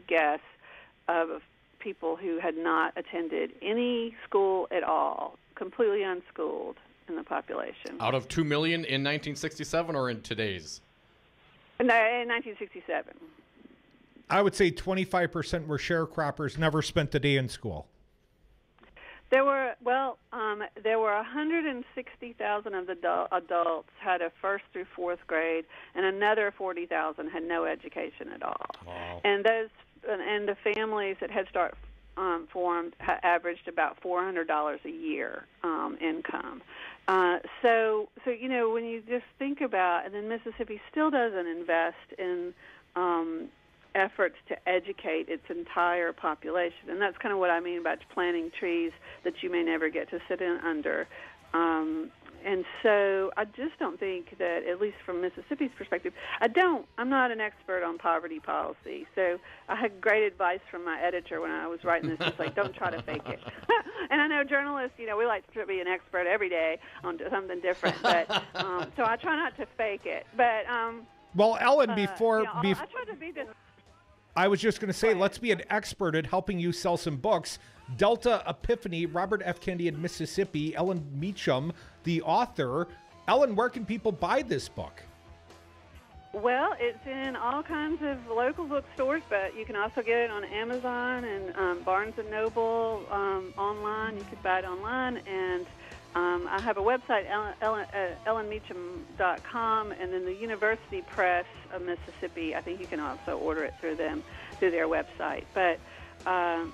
guess of people who had not attended any school at all, completely unschooled in the population? Out of 2 million in 1967 or in today's? No, in 1967. I would say 25% were sharecroppers, never spent a day in school. There were 160,000 of the adults had a 1st through 4th grade, and another 40,000 had no education at all. Wow. And the families that Head Start formed averaged about $400 a year income. So when you just think about, and then Mississippi still doesn't invest in efforts to educate its entire population, and that's kind of what I mean about planting trees that you may never get to sit in under. And so I just don't think that, at least from Mississippi's perspective, I'm not an expert on poverty policy. So I had great advice from my editor when I was writing this. It's like, don't try to fake it. And I know journalists, we like to be an expert every day on something different. But so I try not to fake it. But well, Ellen, I try to be this. I was just going to say, let's be an expert at helping you sell some books. Delta, Epiphany, Robert F. Kennedy in Mississippi, Ellen Meacham, the author. Ellen, where can people buy this book? Well, it's in all kinds of local bookstores, but you can also get it on Amazon and Barnes & Noble online. You could buy it online, and I have a website, ellenmeacham.com, and then the University Press of Mississippi. I think you can also order it through their website. But I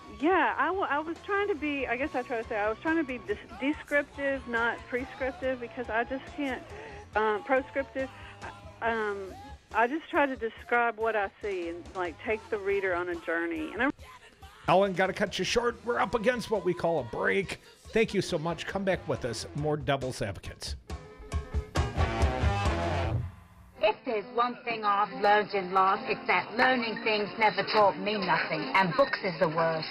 was trying to be, I guess I try to say, I was trying to be descriptive, not prescriptive, because I just can't, proscriptive. I just try to describe what I see and take the reader on a journey. And Ellen, got to cut you short. We're up against what we call a break. Thank you so much. Come back with us. More Devil's Advocates. If there's one thing I've learned in life, it's that learning things never taught me nothing, and books is the worst.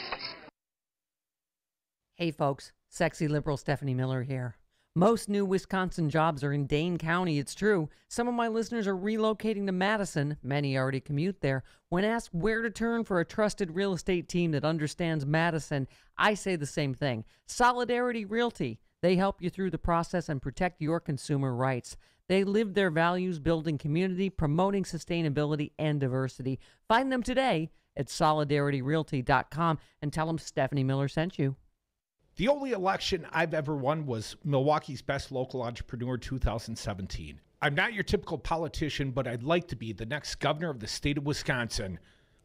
Hey folks, sexy liberal Stephanie Miller here. Most new Wisconsin jobs are in Dane County, it's true. Some of my listeners are relocating to Madison. Many already commute there. When asked where to turn for a trusted real estate team that understands Madison, I say the same thing. Solidarity Realty. They help you through the process and protect your consumer rights. They live their values building community, promoting sustainability and diversity. Find them today at solidarityrealty.com and tell them Stephanie Miller sent you. The only election I've ever won was Milwaukee's Best Local Entrepreneur 2017. I'm not your typical politician, but I'd like to be the next governor of the state of Wisconsin.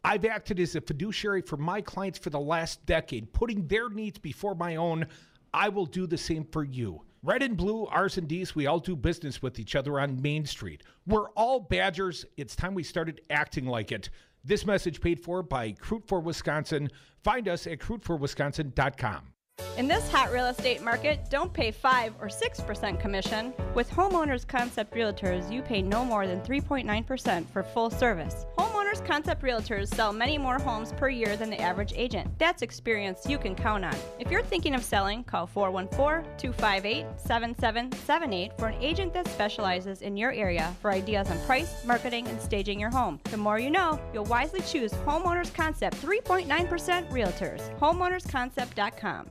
I've acted as a fiduciary for my clients for the last decade, putting their needs before my own. I will do the same for you. Red and blue, R's and D's, we all do business with each other on Main Street. We're all Badgers. It's time we started acting like it. This message paid for by Crude for Wisconsin. Find us at crudeforwisconsin.com. In this hot real estate market, don't pay 5 or 6% commission. With Homeowners Concept Realtors, you pay no more than 3.9% for full service. Homeowners Concept Realtors sell many more homes per year than the average agent. That's experience you can count on. If you're thinking of selling, call 414-258-7778 for an agent that specializes in your area for ideas on price, marketing, and staging your home. The more you know, you'll wisely choose Homeowners Concept 3.9% Realtors. HomeownersConcept.com.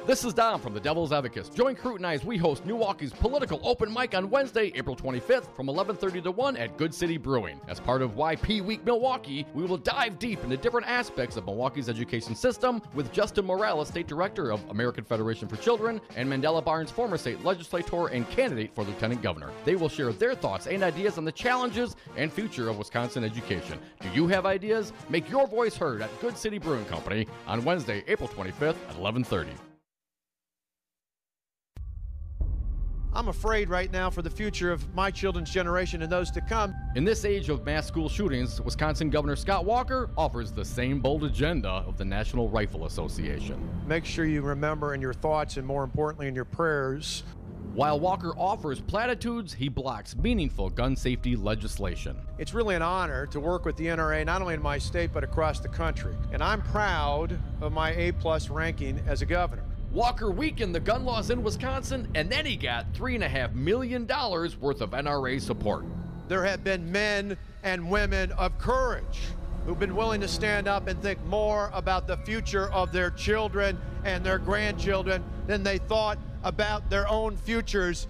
This is Dom from the Devil's Advocates. Join Crute and I as we host Milwaukee's political open mic on Wednesday, April 25th from 11:30 to 1 at Good City Brewing. As part of YP Week Milwaukee, we will dive deep into different aspects of Milwaukee's education system with Justin Morales, State Director of American Federation for Children, and Mandela Barnes, former state legislator and candidate for Lieutenant Governor. They will share their thoughts and ideas on the challenges and future of Wisconsin education. Do you have ideas? Make your voice heard at Good City Brewing Company on Wednesday, April 25th at 11:30. I'm afraid right now for the future of my children's generation and those to come. In this age of mass school shootings, Wisconsin Governor Scott Walker offers the same bold agenda of the National Rifle Association. Make sure you remember in your thoughts and more importantly in your prayers. While Walker offers platitudes, he blocks meaningful gun safety legislation. It's really an honor to work with the NRA, not only in my state, but across the country. And I'm proud of my A+ ranking as a governor. Walker weakened the gun laws in Wisconsin, and then he got $3.5 million worth of NRA support. There have been men and women of courage who've been willing to stand up and think more about the future of their children and their grandchildren than they thought about their own futures.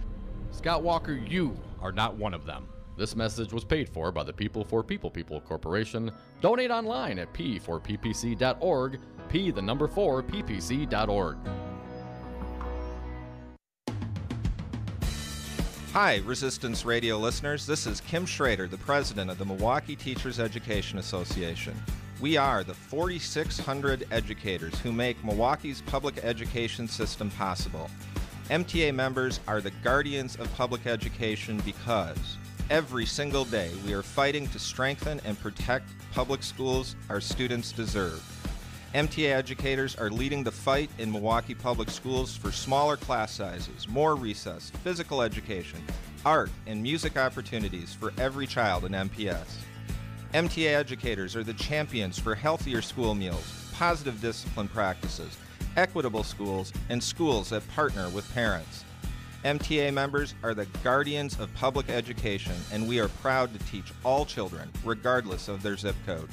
Scott Walker, you are not one of them. This message was paid for by the People for People Corporation. Donate online at p4ppc.org, p4ppc.org. Hi, Resistance Radio listeners. This is Kim Schrader, the president of the Milwaukee Teachers Education Association. We are the 4,600 educators who make Milwaukee's public education system possible. MTA members are the guardians of public education because every single day we are fighting to strengthen and protect public schools our students deserve. MTA educators are leading the fight in Milwaukee public schools for smaller class sizes, more recess, physical education, art, and music opportunities for every child in MPS. MTA educators are the champions for healthier school meals, positive discipline practices, equitable schools, and schools that partner with parents. MTA members are the guardians of public education, and we are proud to teach all children, regardless of their zip code.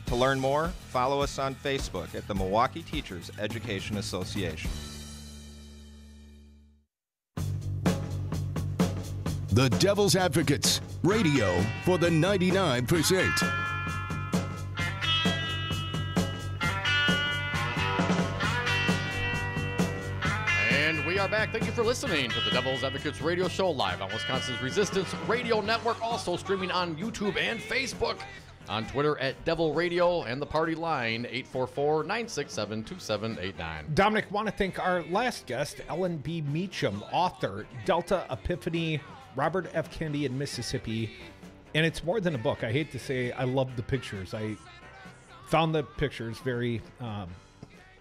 To learn more, follow us on Facebook at the Milwaukee Teachers Education Association. The Devil's Advocates, radio for the 99%. And we are back. Thank you for listening to the Devil's Advocates radio show live on Wisconsin's Resistance Radio Network, also streaming on YouTube and Facebook. On Twitter at Devil Radio, and the party line 844-967-2789. Dominic, want to thank our last guest, Ellen B. Meacham, author, Delta, Epiphany, Robert F. Kennedy in Mississippi. And it's more than a book. I hate to say I love the pictures. I found the pictures very...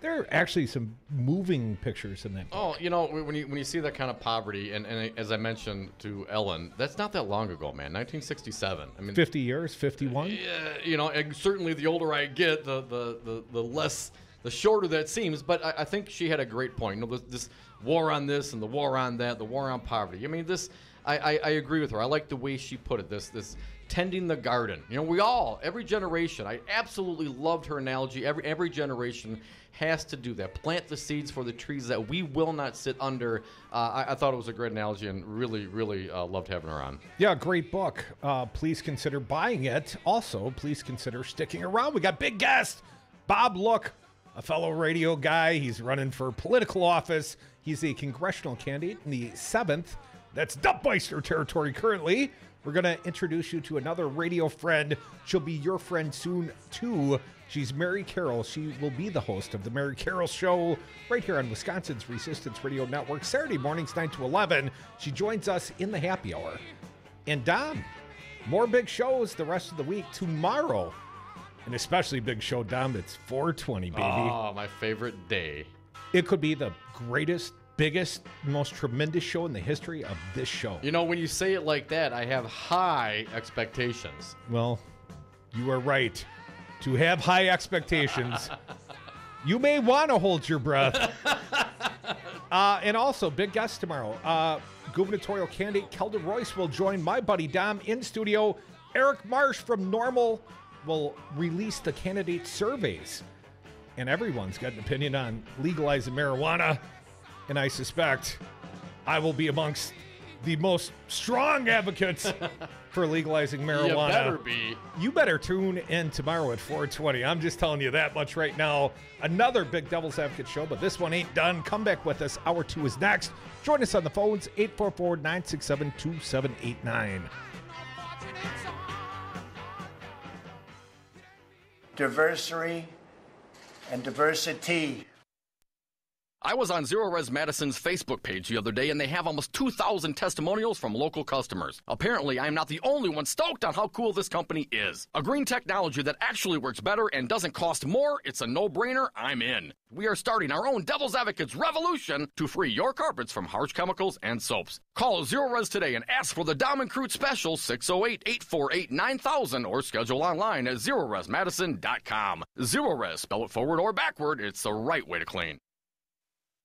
there are actually some moving pictures in that book. Oh, you know, when you see that kind of poverty, and as I mentioned to Ellen, that's not that long ago, man. 1967. I mean, 50 years, 51. Yeah, you know, and certainly the older I get, the less, the shorter that seems. But I think she had a great point. You know, this war on this and the war on that, the war on poverty. I mean, this. I agree with her. I like the way she put it. This tending the garden. You know, every generation. I absolutely loved her analogy. Every generation has to do that. Plant the seeds for the trees that we will not sit under. I thought it was a great analogy and really, really loved having her on. Yeah, great book. Please consider buying it. Also, please consider sticking around. We got big guest, Bob Look, a fellow radio guy. He's running for political office. He's a congressional candidate in the 7th. That's Dumpmeister territory currently. We're going to introduce you to another radio friend. She'll be your friend soon, too. She's Mary Carroll. She will be the host of the Mary Carroll Show right here on Wisconsin's Resistance Radio Network, Saturday mornings, 9 to 11. She joins us in the happy hour. And Dom, more big shows the rest of the week. Tomorrow, an especially big show, Dom. It's 420, baby. Oh, my favorite day. It could be the greatest, biggest, most tremendous show in the history of this show. You know, when you say it like that, I have high expectations. Well, you are right. To have high expectations, you may want to hold your breath. And also, big guest tomorrow. Gubernatorial candidate Kelda Royce will join my buddy Dom in studio. Eric Marsh from Normal will release the candidate surveys. And everyone's got an opinion on legalizing marijuana. And I suspect I will be amongst the most strong advocates for legalizing marijuana. You better be. You better tune in tomorrow at 420. I'm just telling you that much right now. Another big Devil's Advocate show, but this one ain't done. Come back with us. Hour 2 is next. Join us on the phones, 844-967-2789. Diversity and diversity. I was on Zero Res Madison's Facebook page the other day, and they have almost 2,000 testimonials from local customers. Apparently, I'm not the only one stoked on how cool this company is. A green technology that actually works better and doesn't cost more. It's a no-brainer. I'm in. We are starting our own Devil's Advocates revolution to free your carpets from harsh chemicals and soaps. Call Zero Res today and ask for the Dom and Crute special 608-848-9000 or schedule online at ZeroResMadison.com. Zero Res, spell it forward or backward. It's the right way to clean.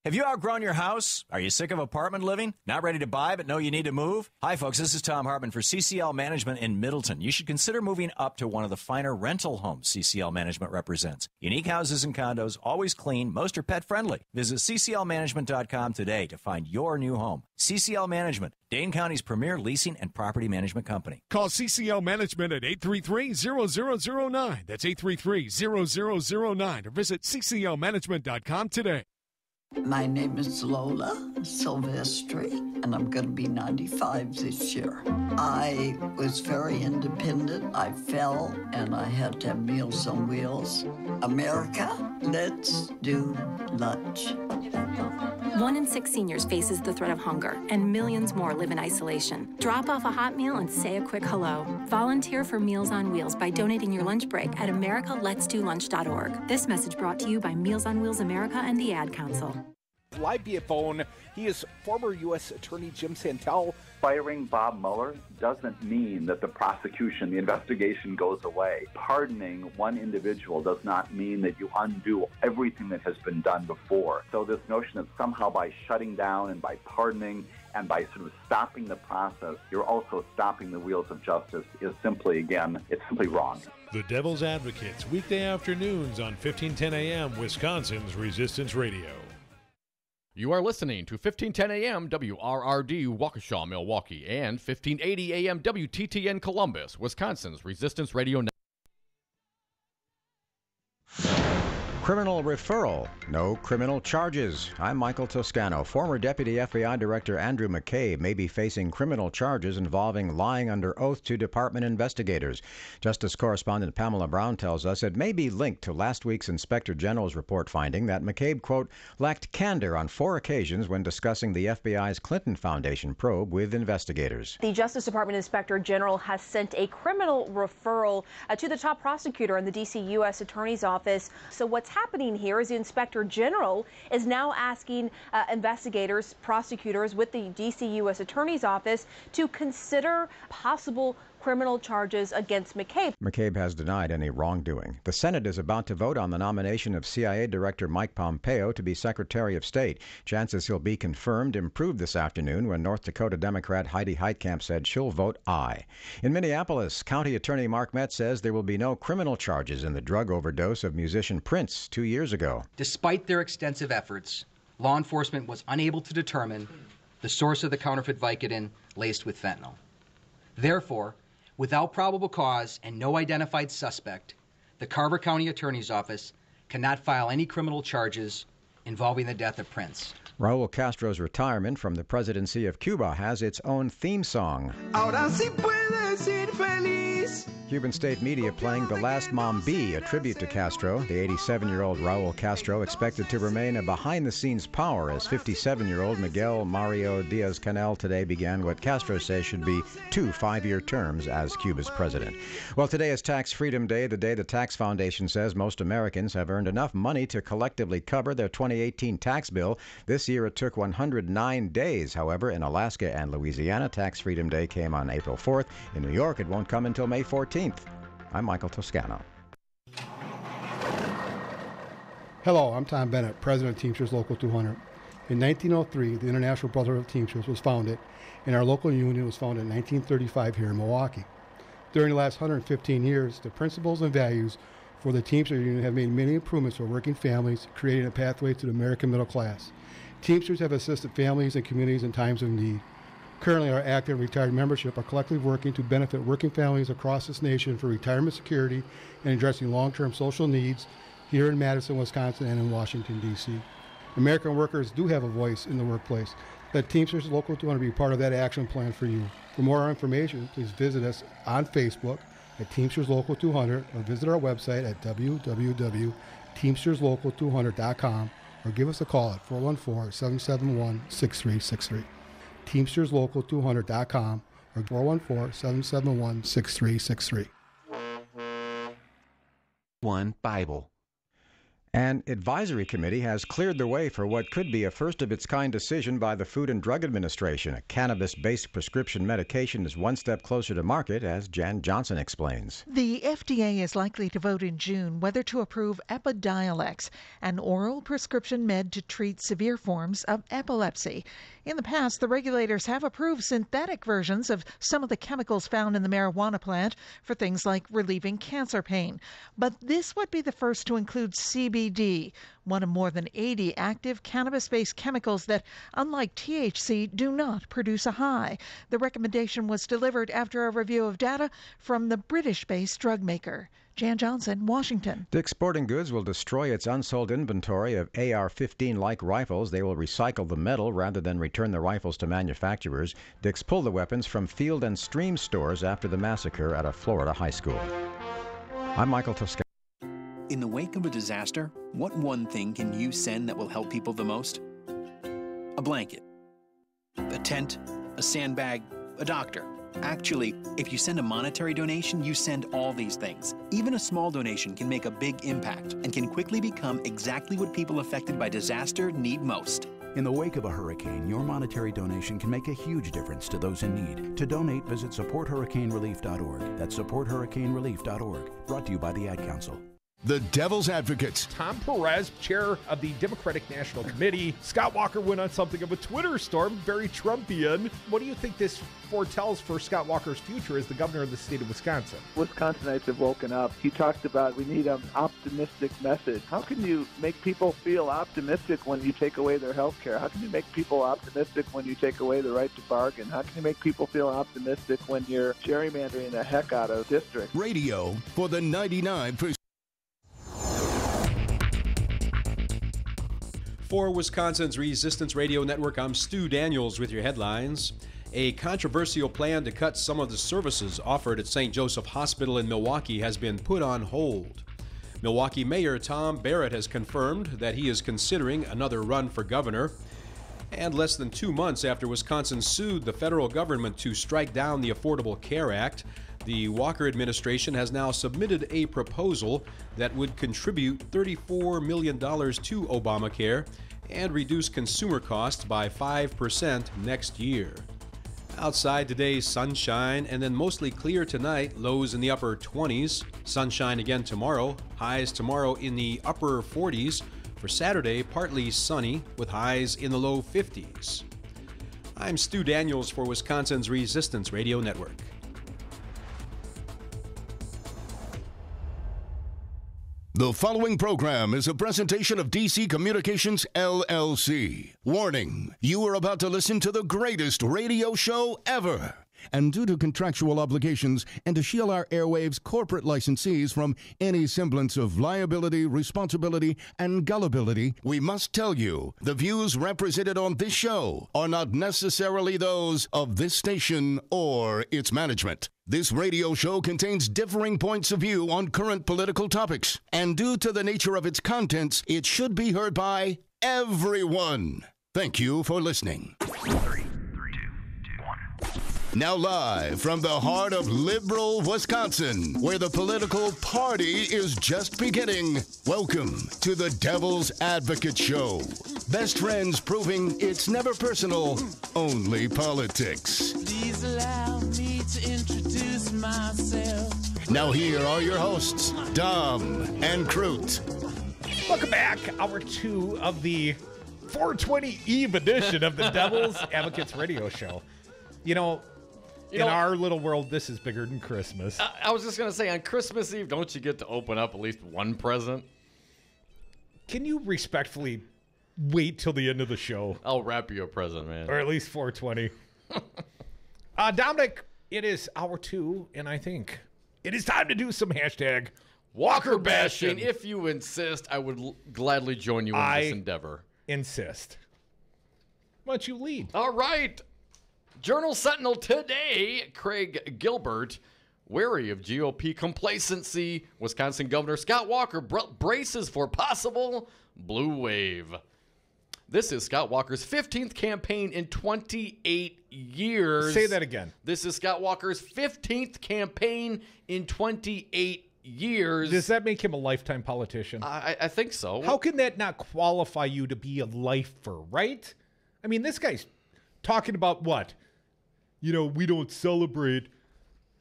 Have you outgrown your house? Are you sick of apartment living? Not ready to buy but know you need to move? Hi folks, this is Tom Hartman for CCL Management in Middleton. You should consider moving up to one of the finer rental homes CCL Management represents. Unique houses and condos, always clean, most are pet friendly. Visit cclmanagement.com today to find your new home. CCL Management, Dane County's premier leasing and property management company. Call CCL Management at 833-0009. That's 833-0009 or visit cclmanagement.com today. My name is Lola Silvestri, and I'm going to be 95 this year. I was very independent. I fell, and I had to have Meals on Wheels. America, let's do lunch. 1 in 6 seniors faces the threat of hunger, and millions more live in isolation. Drop off a hot meal and say a quick hello. Volunteer for Meals on Wheels by donating your lunch break at americaletsdolunch.org. This message brought to you by Meals on Wheels America and the Ad Council. Live via phone, he is former U.S. Attorney Jim Santel. Firing Bob Mueller doesn't mean that the prosecution, the investigation goes away. Pardoning one individual does not mean that you undo everything that has been done before. So this notion that somehow by shutting down and by pardoning and by sort of stopping the process, you're also stopping the wheels of justice is simply, again, it's simply wrong. The Devil's Advocates, weekday afternoons on 1510 a.m. Wisconsin's Resistance Radio. You are listening to 1510 a.m. WRRD Waukesha, Milwaukee, and 1580 a.m. WTTN Columbus, Wisconsin's Resistance Radio Network. Criminal referral, no criminal charges. I'm Michael Toscano. Former Deputy FBI Director Andrew McCabe may be facing criminal charges involving lying under oath to department investigators. Justice correspondent Pamela Brown tells us it may be linked to last week's Inspector General's report finding that McCabe, quote, lacked candor on 4 occasions when discussing the FBI's Clinton Foundation probe with investigators. The Justice Department Inspector General has sent a criminal referral to the top prosecutor in the D.C. U.S. Attorney's Office. So what's happening here is the Inspector General is now asking investigators, prosecutors with the D.C. U.S. Attorney's Office to consider possible criminal charges against McCabe. McCabe has denied any wrongdoing. The Senate is about to vote on the nomination of CIA Director Mike Pompeo to be Secretary of State. Chances he'll be confirmed improved this afternoon when North Dakota Democrat Heidi Heitkamp said she'll vote aye. In Minneapolis, County Attorney Mark Metz says there will be no criminal charges in the drug overdose of musician Prince 2 years ago. Despite their extensive efforts, law enforcement was unable to determine the source of the counterfeit Vicodin laced with fentanyl. Therefore, without probable cause and no identified suspect, the Carver County Attorney's Office cannot file any criminal charges involving the death of Prince. Raul Castro's retirement from the presidency of Cuba has its own theme song. Ahora sí puedes ser feliz. Cuban state media playing The Last Mambi, a tribute to Castro. The 87-year-old Raul Castro expected to remain a behind-the-scenes power as 57-year-old Miguel Mario Diaz-Canel today began what Castro says should be 2 5-year terms as Cuba's president. Well, today is Tax Freedom Day, the day the Tax Foundation says most Americans have earned enough money to collectively cover their 2018 tax bill. This year it took 109 days. However, in Alaska and Louisiana, Tax Freedom Day came on April 4th. In New York, it won't come until May 14th. I'm Michael Toscano. Hello, I'm Tom Bennett, President of Teamsters Local 200. In 1903, the International Brotherhood of Teamsters was founded, and our local union was founded in 1935 here in Milwaukee. During the last 115 years, the principles and values for the Teamsters Union have made many improvements for working families, creating a pathway to the American middle class. Teamsters have assisted families and communities in times of need. Currently, our active and retired membership are collectively working to benefit working families across this nation for retirement security and addressing long-term social needs here in Madison, Wisconsin, and in Washington, D.C. American workers do have a voice in the workplace. Let Teamsters Local 200 be part of that action plan for you. For more information, please visit us on Facebook at Teamsters Local 200 or visit our website at www.teamsterslocal200.com or give us a call at 414-771-6363. TeamstersLocal200.com or 414-771-6363. One Bible. An advisory committee has cleared the way for what could be a first-of-its-kind decision by the Food and Drug Administration. A cannabis-based prescription medication is one step closer to market, as Jan Johnson explains. The FDA is likely to vote in June whether to approve Epidiolex, an oral prescription med to treat severe forms of epilepsy. In the past, the regulators have approved synthetic versions of some of the chemicals found in the marijuana plant for things like relieving cancer pain. But this would be the first to include CBD, one of more than 80 active cannabis-based chemicals that, unlike THC, do not produce a high. The recommendation was delivered after a review of data from the British-based drug maker. Jan Johnson, Washington. Dick's Sporting Goods will destroy its unsold inventory of AR-15-like rifles. They will recycle the metal rather than return the rifles to manufacturers. Dick's pulled the weapons from Field and Stream stores after the massacre at a Florida high school. I'm Michael Toscano. In the wake of a disaster, what one thing can you send that will help people the most? A blanket, a tent, a sandbag, a doctor. Actually, if you send a monetary donation, you send all these things. Even a small donation can make a big impact and can quickly become exactly what people affected by disaster need most. In the wake of a hurricane, your monetary donation can make a huge difference to those in need. To donate, visit supporthurricanerelief.org. That's supporthurricanerelief.org. Brought to you by the Ad Council. The Devil's Advocates. Tom Perez, chair of the Democratic National Committee. Scott Walker went on something of a Twitter storm, very Trumpian. What do you think this foretells for Scott Walker's future as the governor of the state of Wisconsin? Wisconsinites have woken up. He talked about we need an optimistic message. How can you make people feel optimistic when you take away their health care? How can you make people optimistic when you take away the right to bargain? How can you make people feel optimistic when you're gerrymandering the heck out of districts? Radio for the 99%. For Wisconsin's Resistance Radio Network, I'm Stu Daniels with your headlines. A controversial plan to cut some of the services offered at St. Joseph Hospital in Milwaukee has been put on hold. Milwaukee Mayor Tom Barrett has confirmed that he is considering another run for governor. And less than 2 months after Wisconsin sued the federal government to strike down the Affordable Care Act, the Walker administration has now submitted a proposal that would contribute $34 million to Obamacare and reduce consumer costs by 5% next year. Outside today, sunshine and then mostly clear tonight, lows in the upper 20s. Sunshine again tomorrow, highs tomorrow in the upper 40s. For Saturday, partly sunny with highs in the low 50s. I'm Stu Daniels for Wisconsin's Resistance Radio Network. The following program is a presentation of DC Communications, LLC. Warning, you are about to listen to the greatest radio show ever. and due to contractual obligations and to shield our airwaves corporate licensees from any semblance of liability, responsibility, and gullibility, we must tell you the views represented on this show are not necessarily those of this station or its management. This radio show contains differing points of view on current political topics, and due to the nature of its contents, it should be heard by everyone. Thank you for listening. 3, 2, 1. Now live from the heart of liberal Wisconsin, where the political party is just beginning, welcome to the Devil's Advocate Show. Best friends proving it's never personal, only politics. Please allow me to introduce myself. Now here are your hosts, Dom and Crute. Welcome back. Hour 2 of the 420 Eve edition of the Devil's Advocates Radio Show. You know, in our little world, this is bigger than Christmas. I was just going to say, on Christmas Eve, don't you get to open up at least one present? Can you respectfully wait till the end of the show? I'll wrap you a present, man. Or at least 420. Dominic, it is hour 2, and I think it is time to do some hashtag Walker bashing. If you insist, I would gladly join you in this endeavor. Insist. Why don't you lead? All right. Journal Sentinel today, Craig Gilbert, wary of GOP complacency. Wisconsin Governor Scott Walker braces for possible blue wave. This is Scott Walker's 15th campaign in 28 years. Say that again. This is Scott Walker's 15th campaign in 28 years. Does that make him a lifetime politician? I think so. How can that not qualify you to be a lifer, right? I mean, this guy's talking about what? You know, we don't celebrate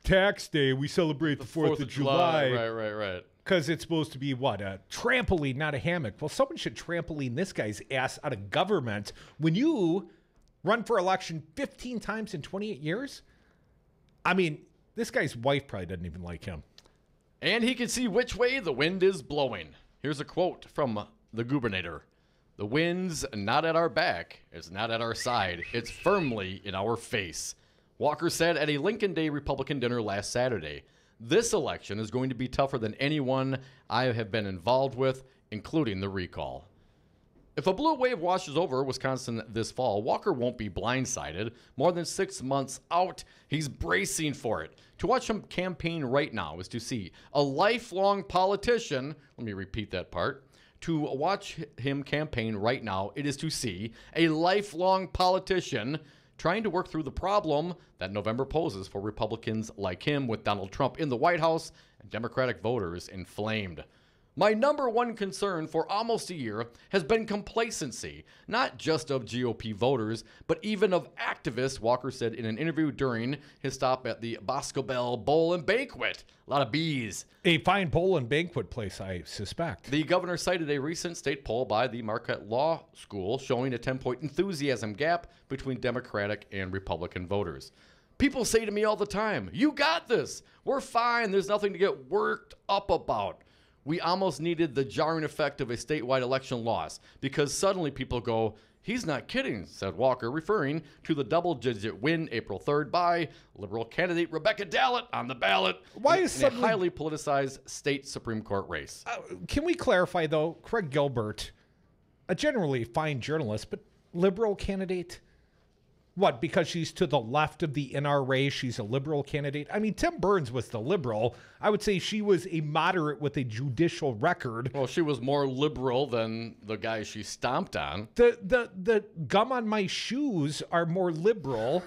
tax day. We celebrate the 4th of July. Right. Because it's supposed to be what? A trampoline, not a hammock. Well, someone should trampoline this guy's ass out of government. When you run for election 15 times in 28 years, I mean, this guy's wife probably doesn't even like him. And he can see which way the wind is blowing. Here's a quote from the gubernator. The wind's not at our back. It's not at our side. It's firmly in our face. Walker said at a Lincoln Day Republican dinner last Saturday, this election is going to be tougher than anyone I have been involved with, including the recall. If a blue wave washes over Wisconsin this fall, Walker won't be blindsided. More than 6 months out, he's bracing for it. To watch him campaign right now is to see a lifelong politician. Let me repeat that part. To watch him campaign right now, it is to see a lifelong politician trying to work through the problem that November poses for Republicans like him, with Donald Trump in the White House and Democratic voters inflamed. My number one concern for almost a year has been complacency, not just of GOP voters, but even of activists, Walker said in an interview during his stop at the Boscobel Bowl and Banquet. A lot of bees. A fine bowl and banquet place, I suspect. The governor cited a recent state poll by the Marquette Law School showing a 10-point enthusiasm gap between Democratic and Republican voters. People say to me all the time, you got this. We're fine. There's nothing to get worked up about. We almost needed the jarring effect of a statewide election loss because suddenly people go, he's not kidding, said Walker, referring to the double-digit win April 3rd by Liberal candidate Rebecca Dallett on the ballot in a highly politicized state Supreme Court race. Can we clarify, though, Craig Gilbert, a generally fine journalist, but liberal candidate? What, because she's to the left of the NRA, she's a liberal candidate? I mean, Tim Burns was the liberal. I would say she was a moderate with a judicial record. Well, she was more liberal than the guy she stomped on. The gum on my shoes are more liberal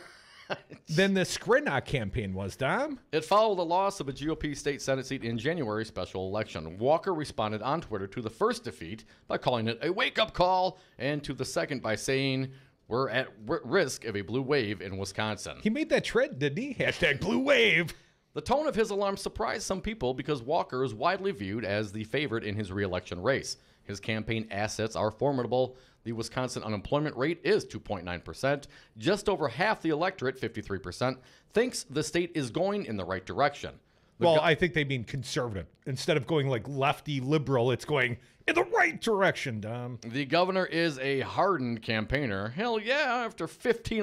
than the Skrinock campaign was, Dom. It followed the loss of a GOP state Senate seat in January's special election. Walker responded on Twitter to the first defeat by calling it a wake-up call, and to the second by saying, we're at risk of a blue wave in Wisconsin. He made that trend, didn't he? Hashtag blue wave. The tone of his alarm surprised some people because Walker is widely viewed as the favorite in his re-election race. His campaign assets are formidable. The Wisconsin unemployment rate is 2.9%. Just over half the electorate, 53%, thinks the state is going in the right direction. Well, I think they mean conservative. Instead of going like lefty liberal, it's going in the right direction, Dom. The governor is a hardened campaigner. Hell yeah, after 15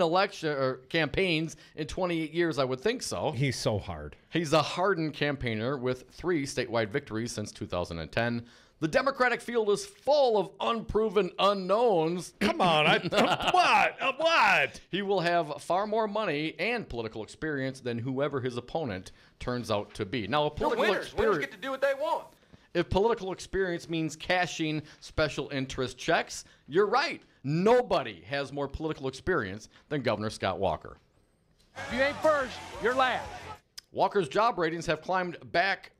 campaigns in 28 years, I would think so. He's so hard. He's a hardened campaigner with 3 statewide victories since 2010. The Democratic field is full of unproven unknowns. Come on, what? He will have far more money and political experience than whoever his opponent turns out to be. Now, Winners get to do what they want. If political experience means cashing special interest checks, you're right. Nobody has more political experience than Governor Scott Walker. If you ain't first, you're last. Walker's job ratings have climbed back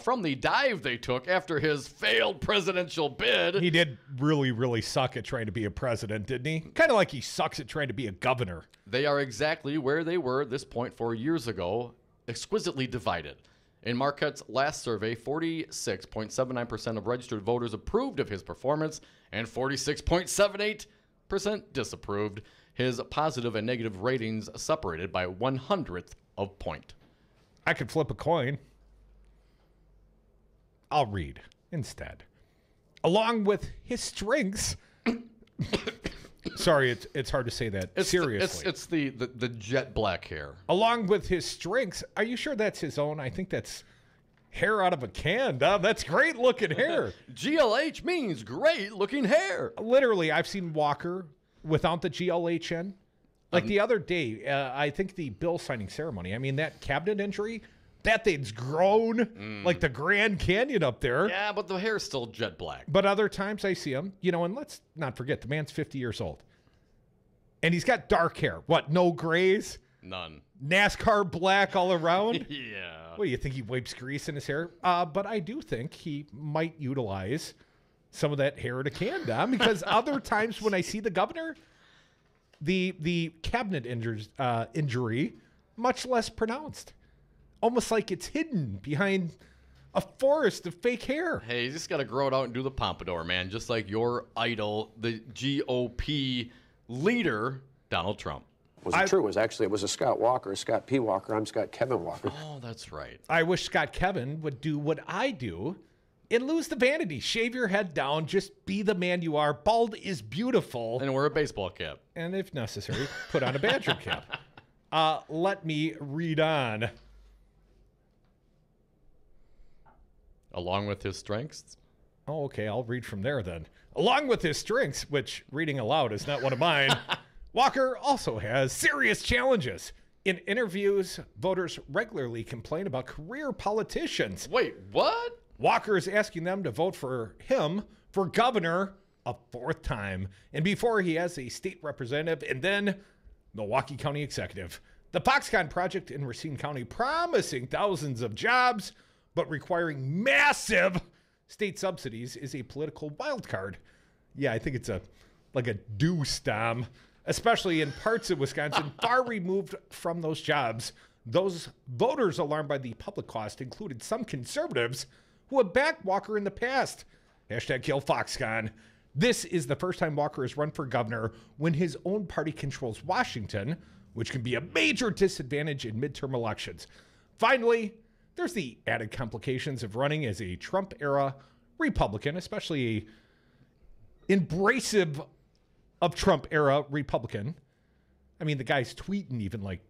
from the dive they took after his failed presidential bid. He did really, really suck at trying to be a president, didn't he? Kind of like he sucks at trying to be a governor. They are exactly where they were at this point 4 years ago, exquisitely divided. In Marquette's last survey, 46.79% of registered voters approved of his performance and 46.78% disapproved. His positive and negative ratings separated by 1/100th of a point. I could flip a coin. I'll read instead. Along with his strengths. Sorry, it's hard to say that. Seriously. It's the jet black hair. Along with his strengths. Are you sure that's his own? I think that's hair out of a can, Dom. That's great looking hair. GLH means great looking hair. Literally, I've seen Walker without the GLH in. Like the other day, I think the bill signing ceremony. I mean, that cabinet injury, that thing's grown like the Grand Canyon up there. Yeah, but the hair's still jet black. But other times I see him, and let's not forget, the man's 50 years old. And he's got dark hair. What, no grays? None. NASCAR black all around? Yeah. What, do you think he wipes grease in his hair? But I do think he might utilize some of that hair in a can, Dom, because other times when I see the governor, the cabinet injury, much less pronounced. Almost like it's hidden behind a forest of fake hair. Hey, you just got to grow it out and do the pompadour, man. Just like your idol, the GOP leader, Donald Trump. It was a Scott Walker, a Scott P. Walker. I'm Scott Kevin Walker. Oh, that's right. I wish Scott Kevin would do what I do and lose the vanity. Shave your head down. Just be the man you are. Bald is beautiful. And wear a baseball cap. And if necessary, put on a Badger cap. Let me read on. Along with his strengths? Oh, okay. I'll read from there then. Along with his strengths, which reading aloud is not one of mine, Walker also has serious challenges. In interviews, voters regularly complain about career politicians. Wait, what? Walker is asking them to vote for him for governor a 4th time. And before he has a state representative and then Milwaukee County executive. The Foxconn project in Racine County promising thousands of jobs, but requiring massive state subsidies is a political wild card. Yeah, I think it's like a deuce, Dom, especially in parts of Wisconsin far removed from those jobs. Those voters alarmed by the public cost included some conservatives who have backed Walker in the past. #kill Foxconn. This is the first time Walker has run for governor when his own party controls Washington, which can be a major disadvantage in midterm elections. Finally, there's the added complications of running as a Trump-era Republican, especially embracive of Trump-era Republican. I mean, the guy's tweeting even like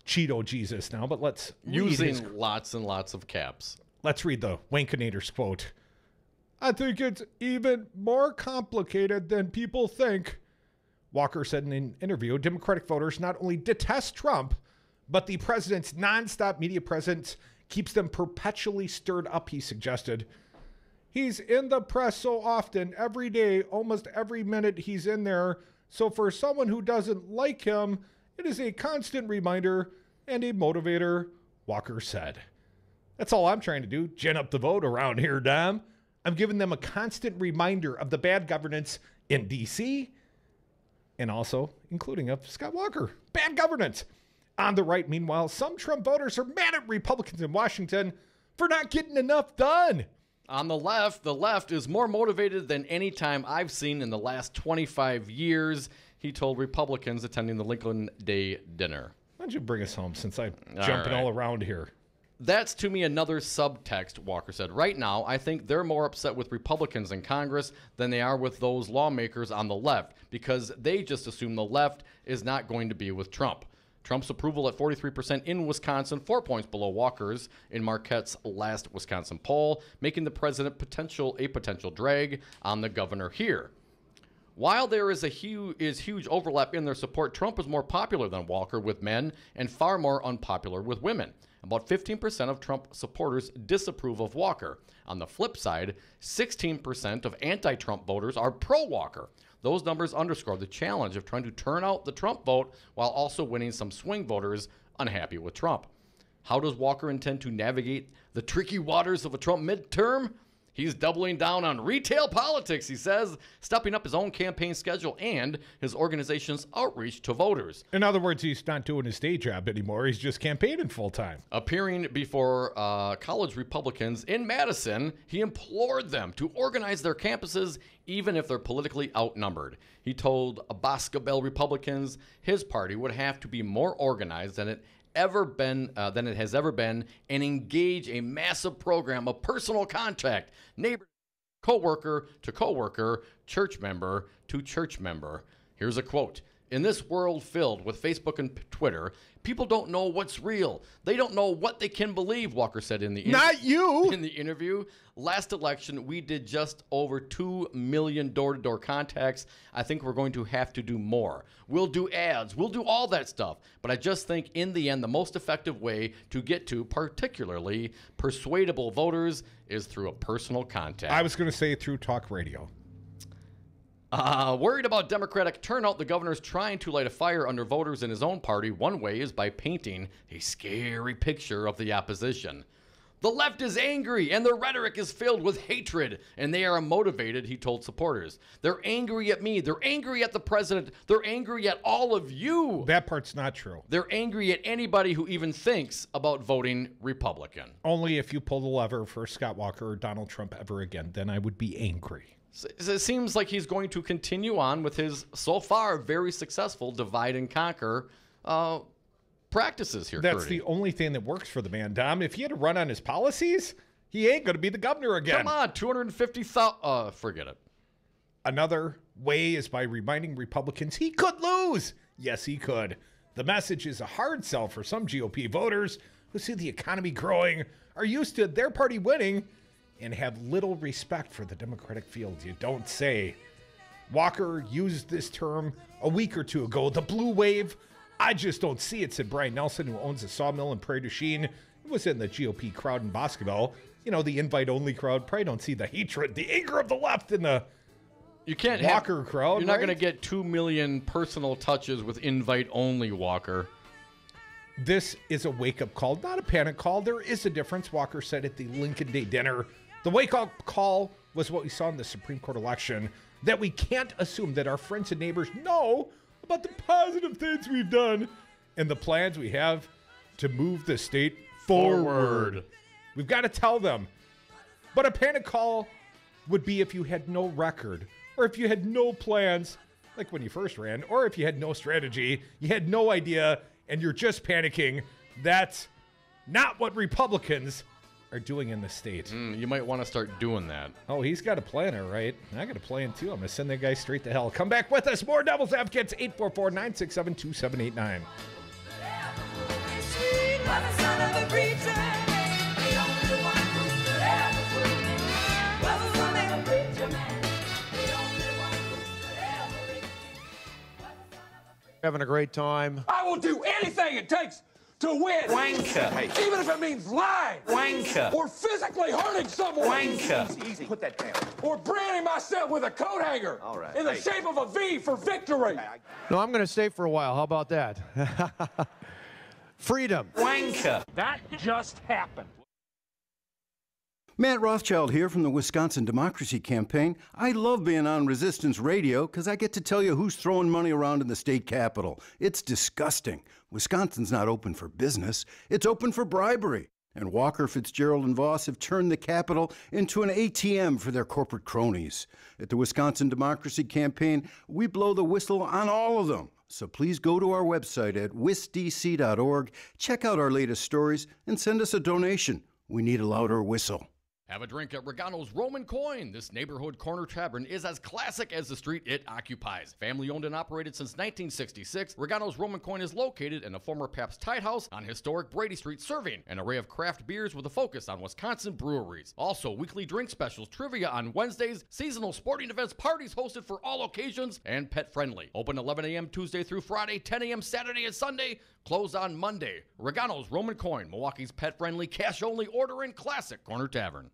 Cheeto Jesus now, but let's using lots and lots of caps. Let's read the Wankinator's quote. I think it's even more complicated than people think. Walker said in an interview, Democratic voters not only detest Trump, but the president's nonstop media presence keeps them perpetually stirred up, he suggested. He's in the press so often, every day, almost every minute he's in there. So for someone who doesn't like him, it is a constant reminder and a motivator, Walker said. That's all I'm trying to do, gin up the vote around here, Dom. I'm giving them a constant reminder of the bad governance in D.C. and also including of Scott Walker. Bad governance. On the right, meanwhile, some Trump voters are mad at Republicans in Washington for not getting enough done. On the left is more motivated than any time I've seen in the last 25 years, he told Republicans attending the Lincoln Day dinner. Why don't you bring us home since I'm jumping all around here? That's, to me, another subtext, Walker said. Right now, I think they're more upset with Republicans in Congress than they are with those lawmakers on the left, because they just assume the left is not going to be with Trump. Trump's approval at 43% in Wisconsin, 4 points below Walker's in Marquette's last Wisconsin poll, making the president a potential drag on the governor here. While there is huge overlap in their support, Trump is more popular than Walker with men and far more unpopular with women. About 15% of Trump supporters disapprove of Walker. On the flip side, 16% of anti-Trump voters are pro-Walker. Those numbers underscore the challenge of trying to turn out the Trump vote while also winning some swing voters unhappy with Trump. How does Walker intend to navigate the tricky waters of a Trump midterm? He's doubling down on retail politics, he says, stepping up his own campaign schedule and his organization's outreach to voters. In other words, he's not doing his day job anymore. He's just campaigning full-time. Appearing before college Republicans in Madison, he implored them to organize their campuses even if they're politically outnumbered. He told Bosca Bell Republicans his party would have to be more organized than it has ever been, and engage a massive program of personal contact, neighbor, coworker to coworker, church member to church member. Here's a quote. In this world filled with Facebook and Twitter, people don't know what's real. They don't know what they can believe, Walker said in the interview. Last election, we did just over 2 million door-to-door contacts. I think we're going to have to do more. We'll do ads. We'll do all that stuff. But I just think in the end, the most effective way to get to particularly persuadable voters is through a personal contact. I was going to say through talk radio. Worried about Democratic turnout, the governor's trying to light a fire under voters in his own party. One way is by painting a scary picture of the opposition. The left is angry, and their rhetoric is filled with hatred, and they are motivated, he told supporters. They're angry at me. They're angry at the president. They're angry at all of you. That part's not true. They're angry at anybody who even thinks about voting Republican. Only if you pull the lever for Scott Walker or Donald Trump ever again, then I would be angry. It seems like he's going to continue on with his, so far, very successful divide and conquer practices here. That's the only thing that works for the man, Dom. If he had to run on his policies, he ain't going to be the governor again. Come on, 250,000. Forget it. Another way is by reminding Republicans he could lose. Yes, he could. The message is a hard sell for some GOP voters who see the economy growing, are used to their party winning, and have little respect for the Democratic field. You don't say. Walker used this term a week or two ago, the blue wave. I just don't see it, said Brian Nelson, who owns a sawmill in Prairie du Chien. He was in the GOP crowd in Bosca Bell. You know, the invite-only crowd. Probably don't see the hatred, the anger of the left in the Walker crowd. You're not going to get 2 million personal touches with invite-only, Walker. This is a wake-up call, not a panic call. There is a difference, Walker said at the Lincoln Day dinner. The wake-up call was what we saw in the Supreme Court election, that we can't assume that our friends and neighbors know about the positive things we've done and the plans we have to move the state forward. We've got to tell them. But a panic call would be if you had no record, or if you had no plans, like when you first ran, or if you had no strategy, you had no idea, and you're just panicking. That's not what Republicans are doing in the state. You might want to start doing that. Oh, he's got a planner, right? I got a plan, too. I'm going to send that guy straight to hell. Come back with us. More Devil's Advocates, 844-967-2789. Having a great time. I will do anything it takes to win. Wanker. Hey. Even if it means lying. Wanker. Or physically hurting someone. Wanker. Easy. Put that down. Or branding myself with a coat hanger. All right. In the shape of a V for victory. No, I'm going to stay for a while. How about that? Freedom. Wanker. That just happened. Matt Rothschild here from the Wisconsin Democracy Campaign. I love being on Resistance Radio because I get to tell you who's throwing money around in the state capitol. It's disgusting. Wisconsin's not open for business. It's open for bribery. And Walker, Fitzgerald, and Voss have turned the Capitol into an ATM for their corporate cronies. At the Wisconsin Democracy Campaign, we blow the whistle on all of them. So please go to our website at wisdc.org, check out our latest stories, and send us a donation. We need a louder whistle. Have a drink at Regano's Roman Coin. This neighborhood corner tavern is as classic as the street it occupies. Family owned and operated since 1966, Regano's Roman Coin is located in a former Pabst Tide House on historic Brady Street, serving an array of craft beers with a focus on Wisconsin breweries. Also, weekly drink specials, trivia on Wednesdays, seasonal sporting events, parties hosted for all occasions, and pet friendly. Open 11 a.m. Tuesday through Friday, 10 a.m. Saturday and Sunday. Closed on Monday. Regano's Roman Coin, Milwaukee's pet friendly, cash only order and classic corner tavern.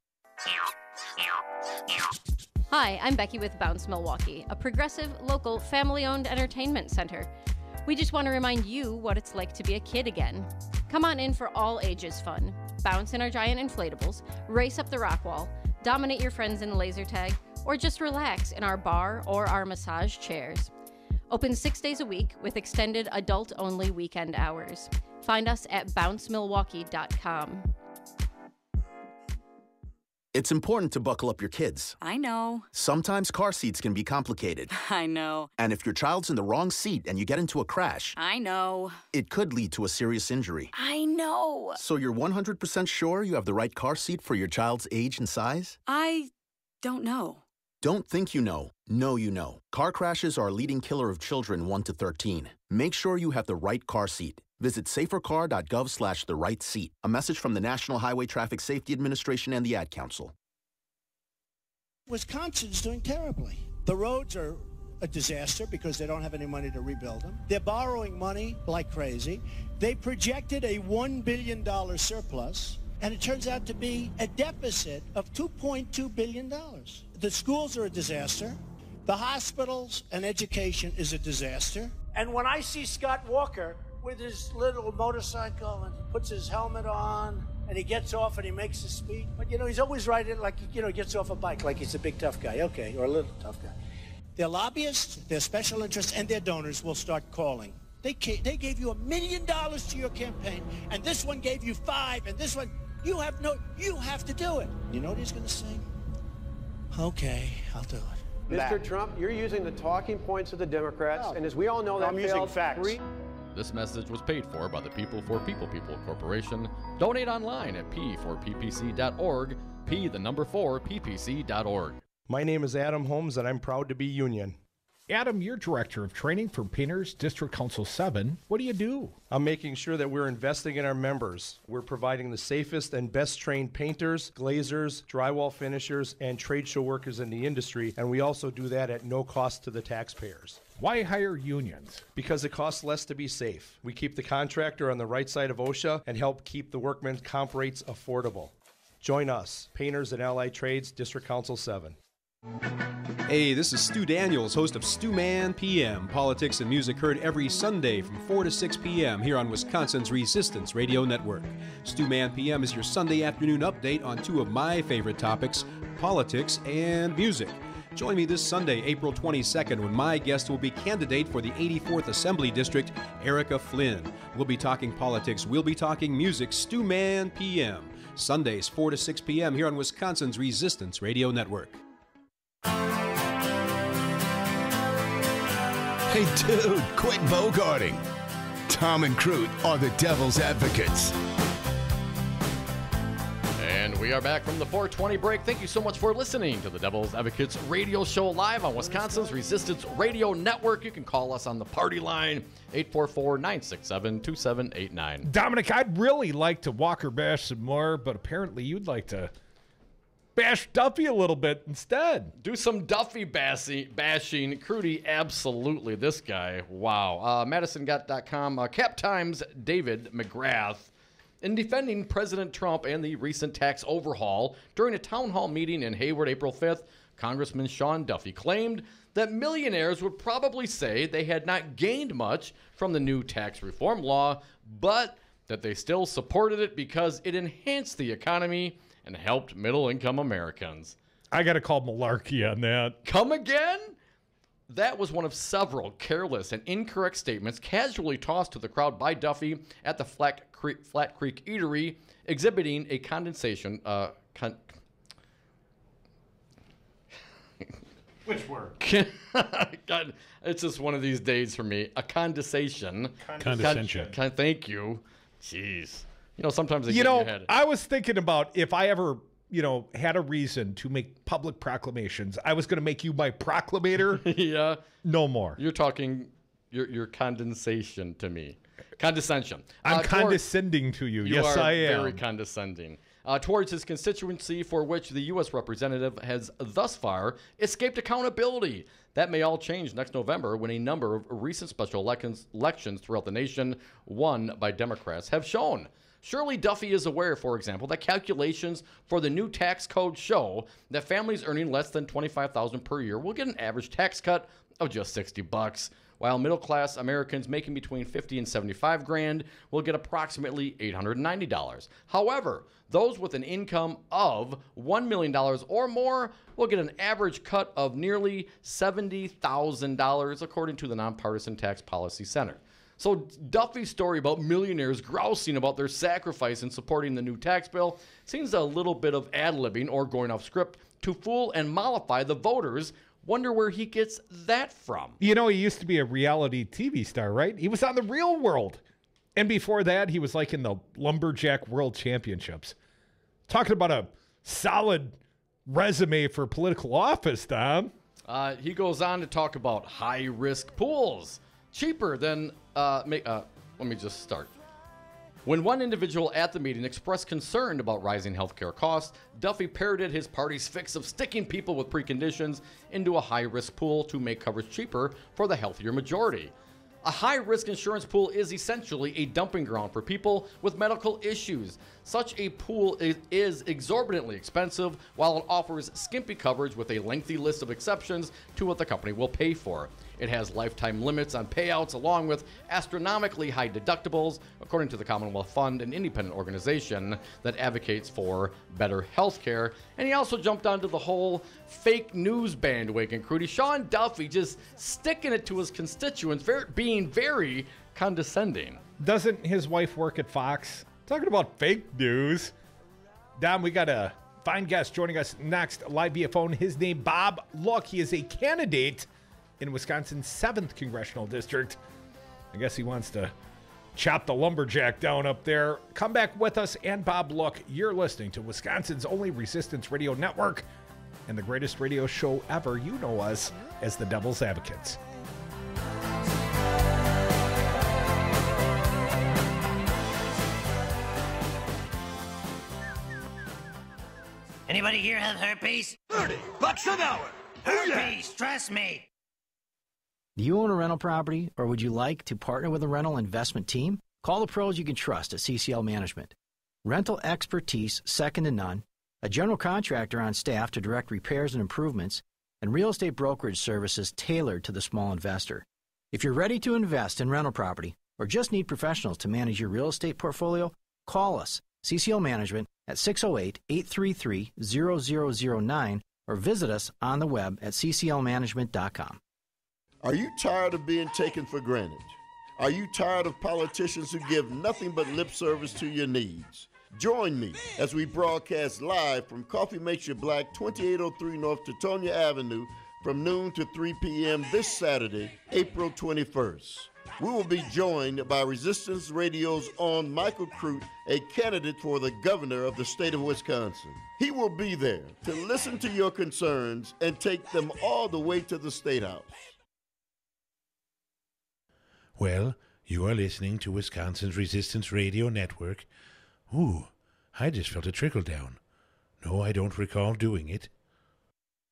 Hi, I'm Becky with Bounce Milwaukee, a progressive, local, family-owned entertainment center. We just want to remind you what it's like to be a kid again. Come on in for all ages fun. Bounce in our giant inflatables, race up the rock wall, dominate your friends in laser tag, or just relax in our bar or our massage chairs. Open 6 days a week with extended adult-only weekend hours. Find us at bouncemilwaukee.com. It's important to buckle up your kids. I know. Sometimes car seats can be complicated. I know. And if your child's in the wrong seat and you get into a crash, I know. it could lead to a serious injury. I know. So you're 100% sure you have the right car seat for your child's age and size? I don't know. Don't think you know. Know you know. Car crashes are a leading killer of children 1 to 13. Make sure you have the right car seat. Visit safercar.gov/the right seat. A message from the National Highway Traffic Safety Administration and the Ad Council. Wisconsin's doing terribly. The roads are a disaster because they don't have any money to rebuild them. They're borrowing money like crazy. They projected a $1 billion surplus, and it turns out to be a deficit of $2.2 billion. The schools are a disaster. The hospitals and education is a disaster. And when I see Scott Walker with his little motorcycle and he puts his helmet on and he gets off and he makes a speech, but he's always riding like, he gets off a bike like he's a big tough guy, okay, or a little tough guy. Their lobbyists, their special interests, and their donors will start calling. They gave you $1 million to your campaign, and this one gave you $5 million, and this one, you have to do it. You know what he's going to say? Okay, I'll do it. Mr. Trump, you're using the talking points of the Democrats, and as we all know, that I'm using failed facts. This message was paid for by the People for People Corporation. Donate online at p4ppc.org, p4ppc.org. My name is Adam Holmes, and I'm proud to be union. Adam, you're Director of Training for Painters District Council 7. What do you do? I'm making sure that we're investing in our members. We're providing the safest and best trained painters, glazers, drywall finishers, and trade show workers in the industry, and we also do that at no cost to the taxpayers. Why hire unions? Because it costs less to be safe. We keep the contractor on the right side of OSHA and help keep the workmen's comp rates affordable. Join us, Painters and Allied Trades, District Council 7. Hey, this is Stu Daniels, host of Stu Man PM. Politics and music heard every Sunday from 4 to 6 p.m. here on Wisconsin's Resistance Radio Network. Stu Man PM is your Sunday afternoon update on two of my favorite topics, politics and music. Join me this Sunday, April 22nd, when my guest will be candidate for the 84th Assembly District, Erica Flynn. We'll be talking politics, we'll be talking music, Stu Man PM. Sundays, 4 to 6 p.m. here on Wisconsin's Resistance Radio Network. Hey, dude, quit bogarting. Tom and Crute are the devil's advocates. And we are back from the 420 break. Thank you so much for listening to the Devil's Advocates radio show live on Wisconsin's Resistance Radio Network. You can call us on the party line, 844-967-2789. Dominic, I'd really like to Walker bash some more, but apparently you'd like to bash Duffy a little bit instead. Do some Duffy bashing. Crudy, absolutely. This guy, wow. MadisonGot.com, Cap Times' David McGrath, in defending President Trump and the recent tax overhaul during a town hall meeting in Hayward, April 5th, Congressman Sean Duffy claimed that millionaires would probably say they had not gained much from the new tax reform law, but that they still supported it because it enhanced the economy and helped middle-income Americans. I got to call malarkey on that. Come again? That was one of several careless and incorrect statements casually tossed to the crowd by Duffy at the Flat Creek Eatery, exhibiting a Which word? God, it's just one of these days for me. A condensation. Condescension. Thank you. Jeez. Sometimes they get in your head. I was thinking about if I ever, had a reason to make public proclamations, I was going to make you my proclamator. Yeah. No more. You're talking your condensation to me. Condescension. I'm condescending to you. Yes, I am. Very condescending. Towards his constituency, for which the U.S. representative has thus far escaped accountability. That may all change next November when a number of recent special elections throughout the nation, won by Democrats, have shown. Shirley Duffy is aware, for example, that calculations for the new tax code show that families earning less than $25,000 per year will get an average tax cut of just $60, while middle-class Americans making between $50 and $75,000 will get approximately $890. However, those with an income of $1 million or more will get an average cut of nearly $70,000, according to the Nonpartisan Tax Policy Center. So Duffy's story about millionaires grousing about their sacrifice in supporting the new tax bill seems a little bit of ad-libbing or going off script to fool and mollify the voters. Wonder where he gets that from. He used to be a reality TV star, right? He was on The Real World. And before that, he was like in the Lumberjack World Championships. Talking about a solid resume for political office, Tom. He goes on to talk about high-risk pools. Cheaper than, let me just start. When one individual at the meeting expressed concern about rising healthcare costs, Duffy parroted his party's fix of sticking people with preconditions into a high-risk pool to make coverage cheaper for the healthier majority. A high-risk insurance pool is essentially a dumping ground for people with medical issues. Such a pool is exorbitantly expensive, while it offers skimpy coverage with a lengthy list of exceptions to what the company will pay for. It has lifetime limits on payouts along with astronomically high deductibles, according to the Commonwealth Fund, an independent organization that advocates for better health care. And he also jumped onto the whole fake news bandwagon, Crudy. Sean Duffy just sticking it to his constituents, being very condescending. Doesn't his wife work at Fox? Talking about fake news. Dom, we got a fine guest joining us next live via phone. His name, Bob Look. He is a candidate in Wisconsin's 7th Congressional District. I guess he wants to chop the lumberjack down up there. Come back with us and Bob Look. You're listening to Wisconsin's only Resistance Radio Network and the greatest radio show ever. You know us as the Devil's Advocates. Anybody here have herpes? $30 an hour. Herpes, trust me. Do you own a rental property, or would you like to partner with a rental investment team? Call the pros you can trust at CCL Management. Rental expertise second to none, a general contractor on staff to direct repairs and improvements, and real estate brokerage services tailored to the small investor. If you're ready to invest in rental property, or just need professionals to manage your real estate portfolio, call us, CCL Management, at 608-833-0009, or visit us on the web at cclmanagement.com. Are you tired of being taken for granted? Are you tired of politicians who give nothing but lip service to your needs? Join me as we broadcast live from Coffee Makes You Black, 2803 North Teutonia Avenue, from noon to 3 p.m. this Saturday, April 21st. We will be joined by Resistance Radio's own Michael Crute, a candidate for the governor of the state of Wisconsin. He will be there to listen to your concerns and take them all the way to the State House. Well, you are listening to Wisconsin's Resistance Radio Network. Ooh, I just felt a trickle down. No, I don't recall doing it.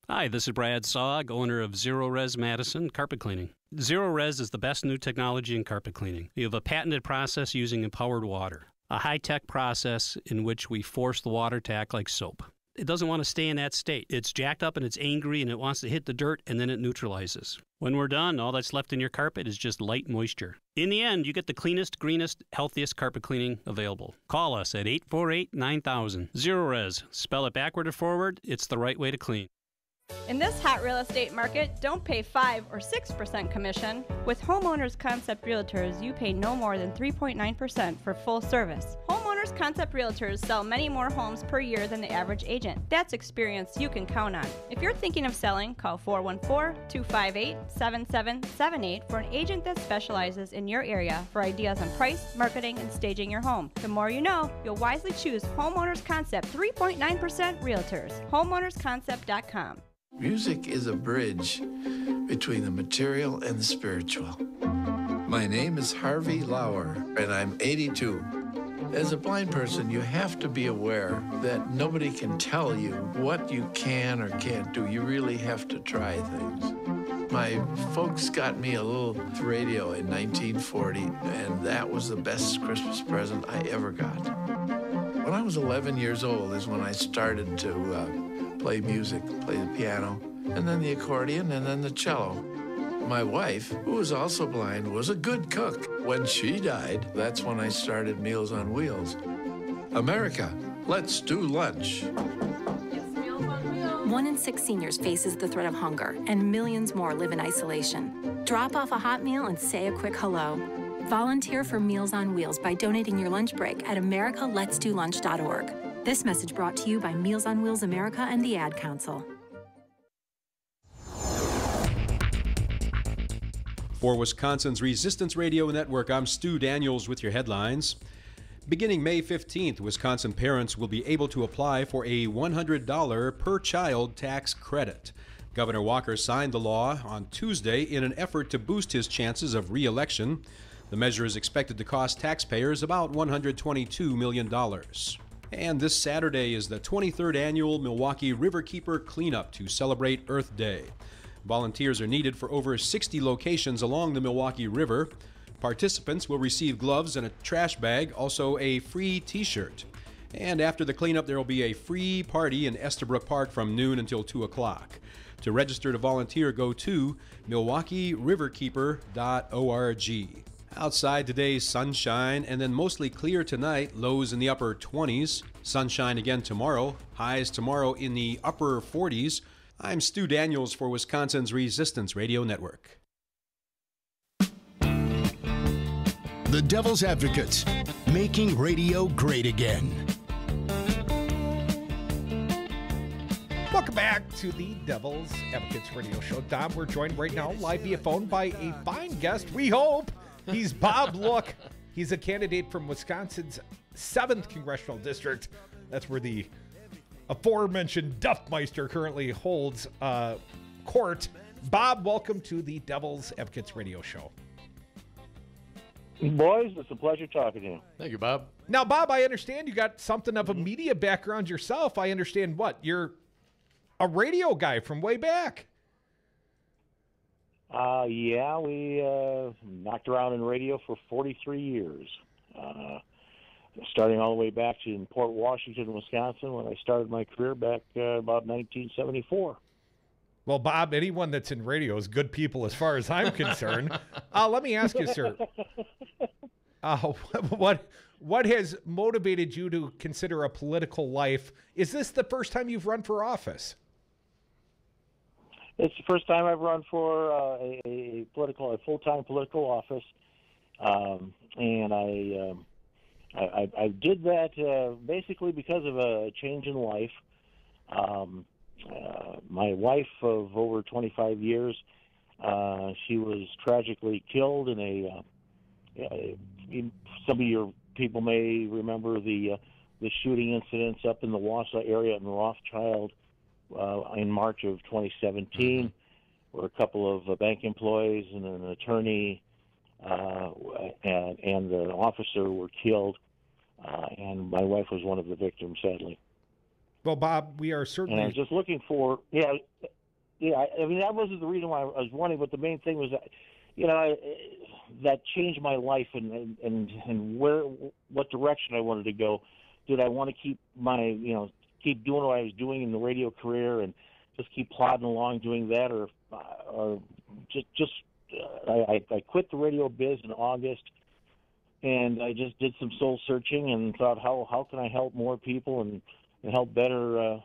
Hi, this is Brad Saug, owner of Zero Res Madison Carpet Cleaning. Zero Res is the best new technology in carpet cleaning. We have a patented process using empowered water, a high-tech process in which we force the water to act like soap. It doesn't want to stay in that state. It's jacked up and it's angry and it wants to hit the dirt and then it neutralizes. When we're done, all that's left in your carpet is just light moisture. In the end, you get the cleanest, greenest, healthiest carpet cleaning available. Call us at 848-9000. Zero Res. Spell it backward or forward. It's the right way to clean. In this hot real estate market, don't pay 5 or 6% commission. With Homeowners Concept Realtors, you pay no more than 3.9% for full service. Homeowners Homeowners Concept Realtors sell many more homes per year than the average agent. That's experience you can count on. If you're thinking of selling, call 414-258-7778 for an agent that specializes in your area for ideas on price, marketing, and staging your home. The more you know, you'll wisely choose Homeowners Concept 3.9% Realtors. HomeownersConcept.com. Music is a bridge between the material and the spiritual. My name is Harvey Lauer, and I'm 82. As a blind person, you have to be aware that nobody can tell you what you can or can't do. You really have to try things. My folks got me a little radio in 1940, and that was the best Christmas present I ever got. When I was 11 years old is when I started to play music, play the piano, and then the accordion, and then the cello. My wife, who was also blind, was a good cook. When she died, that's when I started Meals on Wheels. America, let's do lunch. 1 in 6 seniors faces the threat of hunger, and millions more live in isolation. Drop off a hot meal and say a quick hello. Volunteer for Meals on Wheels by donating your lunch break at americaletsdolunch.org. This message brought to you by Meals on Wheels America and the Ad Council. For Wisconsin's Resistance Radio Network, I'm Stu Daniels with your headlines. Beginning May 15th, Wisconsin parents will be able to apply for a $100 per child tax credit. Governor Walker signed the law on Tuesday in an effort to boost his chances of re-election. The measure is expected to cost taxpayers about $122 million. And this Saturday is the 23rd annual Milwaukee Riverkeeper Cleanup to celebrate Earth Day. Volunteers are needed for over 60 locations along the Milwaukee River. Participants will receive gloves and a trash bag, also a free t-shirt. And after the cleanup, there will be a free party in Estabrook Park from noon until 2 o'clock. To register to volunteer, go to milwaukeeriverkeeper.org. Outside today, sunshine and then mostly clear tonight, lows in the upper 20s. Sunshine again tomorrow, highs tomorrow in the upper 40s. I'm Stu Daniels for Wisconsin's Resistance Radio Network. The Devil's Advocates, making radio great again. Welcome back to the Devil's Advocates Radio Show. Dom, we're joined right now live via phone by a fine guest, we hope. He's Bob Look. He's a candidate from Wisconsin's 7th Congressional District. That's where the aforementioned Duffmeister currently holds court. Bob, welcome to the Devil's Advocates Radio Show. Boys, it's a pleasure talking to you. Thank you, Bob. Now, Bob, I understand you got something of a media background yourself. I understand what? You're a radio guy from way back. Yeah, we knocked around in radio for 43 years. Starting all the way back to in Port Washington, Wisconsin, when I started my career back about 1974. Well, Bob, anyone that's in radio is good people as far as I'm concerned. Let me ask you, sir, what has motivated you to consider a political life? Is this the first time you've run for office? It's the first time I've run for a full-time political office, and I did that basically because of a change in life. My wife of over 25 years, she was tragically killed in some of your people may remember the shooting incidents up in the Wausau area in Rothschild in March of 2017, where a couple of bank employees and an attorney and the officer were killed, and my wife was one of the victims, sadly. Well, Bob, we are certainly... And I was just looking for... Yeah, I mean, that wasn't the reason why I was wanting, but the main thing was that, that changed my life and what direction I wanted to go. Did I want to keep keep doing what I was doing in the radio career and just keep plodding along doing that, or I quit the radio biz in August, and I just did some soul searching and thought, how can I help more people and help better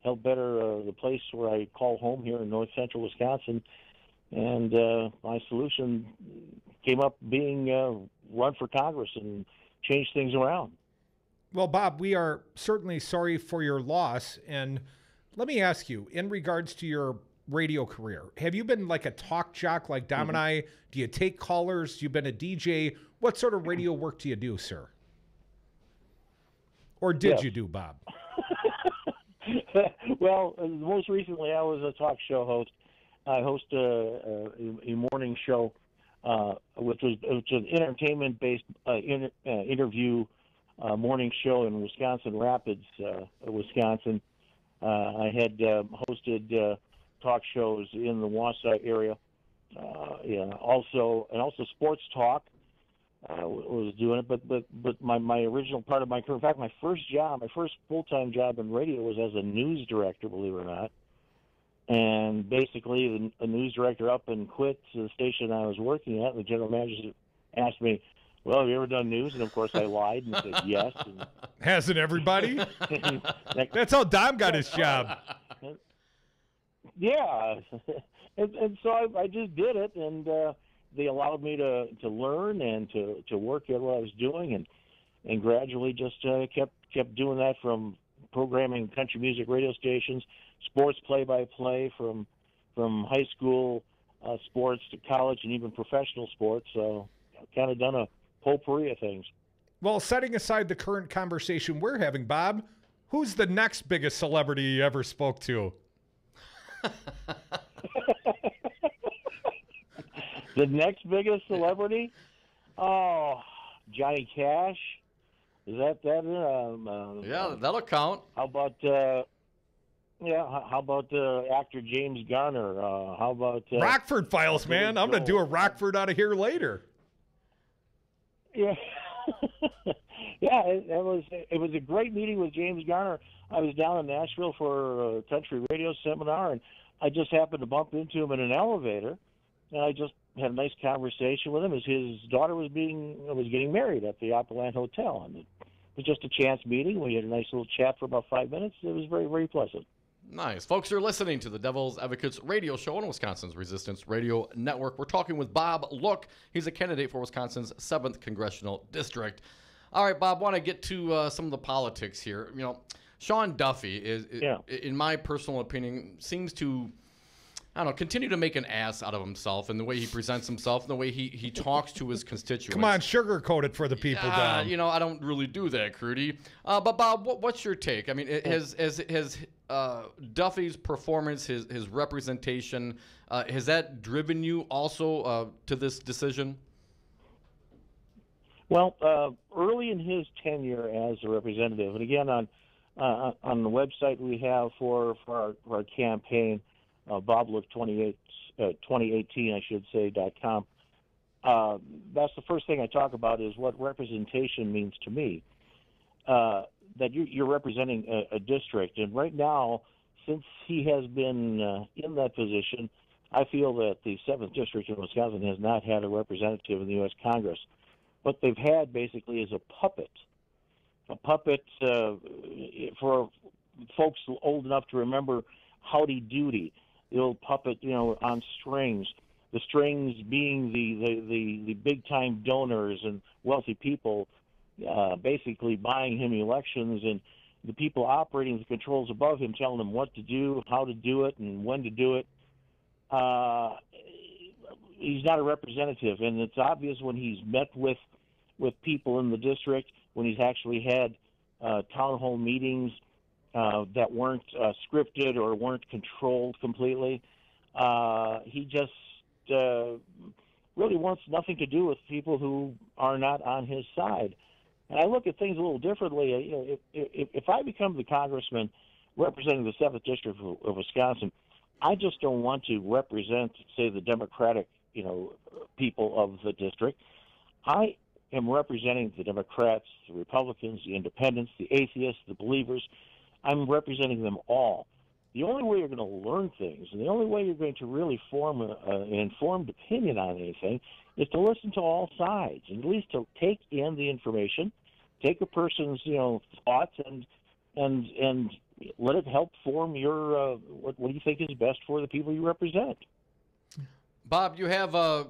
the place where I call home here in north central Wisconsin. And my solution came up being run for Congress and change things around. Well, Bob, we are certainly sorry for your loss. And let me ask you, in regards to your radio career, have you been like a talk jock like Dom and I? Do you take callers? You've been a DJ? What sort of radio work do you do, sir? Or did you do, Bob? Well, most recently I was a talk show host. I host a morning show, which was an entertainment-based interview morning show in Wisconsin Rapids, Wisconsin. I had hosted talk shows in the Wausau area, also sports talk. Was doing it, but my original part of my career, in fact, my first full-time job in radio was as a news director, believe it or not. And basically, the news director up and quit the station I was working at. And the general manager asked me, "Well, have you ever done news?" And of course, I lied and said yes. And, hasn't everybody? That's how Dom got his job. Yeah, and so I just did it, and they allowed me to learn and to work at what I was doing, and gradually just kept doing that, from programming country music radio stations, sports play-by-play, from high school sports to college and even professional sports. So I've kind of done a potpourri of things. Well, setting aside the current conversation we're having, Bob, who's the next biggest celebrity you ever spoke to? The next biggest celebrity? Oh, Johnny Cash. Is that? Yeah, that'll count. How about how about actor James Garner? How about Rockford Files, man? I'm gonna do a Rockford out of here later. Yeah, yeah. It was a great meeting with James Garner. I was down in Nashville for a country radio seminar, and I just happened to bump into him in an elevator, and I just had a nice conversation with him as his daughter was getting married at the Opryland Hotel, and it was just a chance meeting. We had a nice little chat for about 5 minutes. It was very, very pleasant. Nice. Folks, you're listening to the Devil's Advocates radio show on Wisconsin's Resistance Radio Network. We're talking with Bob Look. He's a candidate for Wisconsin's 7th Congressional District. All right, Bob, want to get to some of the politics here. You know, Sean Duffy is, in my personal opinion, seems to, I don't know, continue to make an ass out of himself in the way he presents himself and the way he talks to his constituents. Come on, sugarcoat it for the people, Dom. You know, I don't really do that, Crudy. But Bob, what's your take? I mean, has Duffy's performance, his representation, has that driven you also to this decision? Well, early in his tenure as a representative, and again on the website we have for our campaign, BobLook 2018, I should say, .com. That's the first thing I talk about is what representation means to me. That you're representing a district, and right now, since he has been in that position, I feel that the 7th District in Wisconsin has not had a representative in the U.S. Congress. What they've had basically is a puppet for folks old enough to remember Howdy Doody, the old puppet, on strings. The strings being the big time donors and wealthy people, basically buying him elections, and the people operating the controls above him telling him what to do, how to do it, and when to do it. He's not a representative, and it's obvious when he's met with people in the district, when he's actually had town hall meetings that weren't scripted or weren't controlled completely. He just really wants nothing to do with people who are not on his side. And I look at things a little differently. If I become the congressman representing the 7th District of Wisconsin, I just don't want to represent, say, the Democratic, people of the district. I am representing the Democrats, the Republicans, the Independents, the atheists, the believers. I'm representing them all. The only way you're going to learn things, and the only way you're going to really form an informed opinion on anything, is to listen to all sides, and at least to take in the information, take a person's thoughts, and let it help form your what do you think is best for the people you represent. Bob, you have a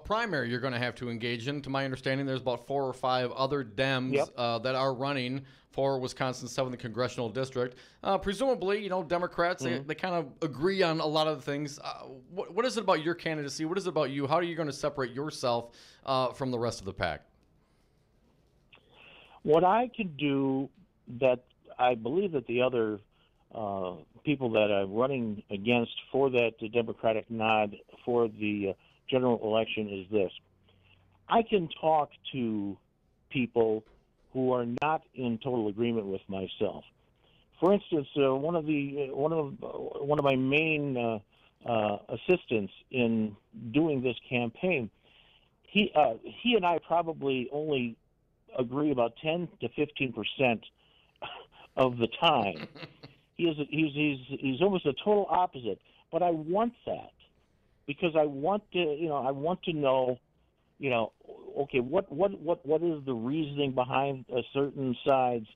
primary you're going to have to engage in. To my understanding, there's about 4 or 5 other Dems that are running for Wisconsin's 7th Congressional District. Presumably, Democrats, they kind of agree on a lot of the things. What is it about your candidacy? What is it about you? How are you going to separate yourself from the rest of the pack? What I could do that I believe that the other people that I'm running against for that Democratic nod for the general election is this. I can talk to people who are not in total agreement with myself. For instance, one of my main assistants in doing this campaign, he and I probably only agree about 10 to 15% of the time. He's almost a total opposite, but I want that because I want to know, okay, what is the reasoning behind a certain side's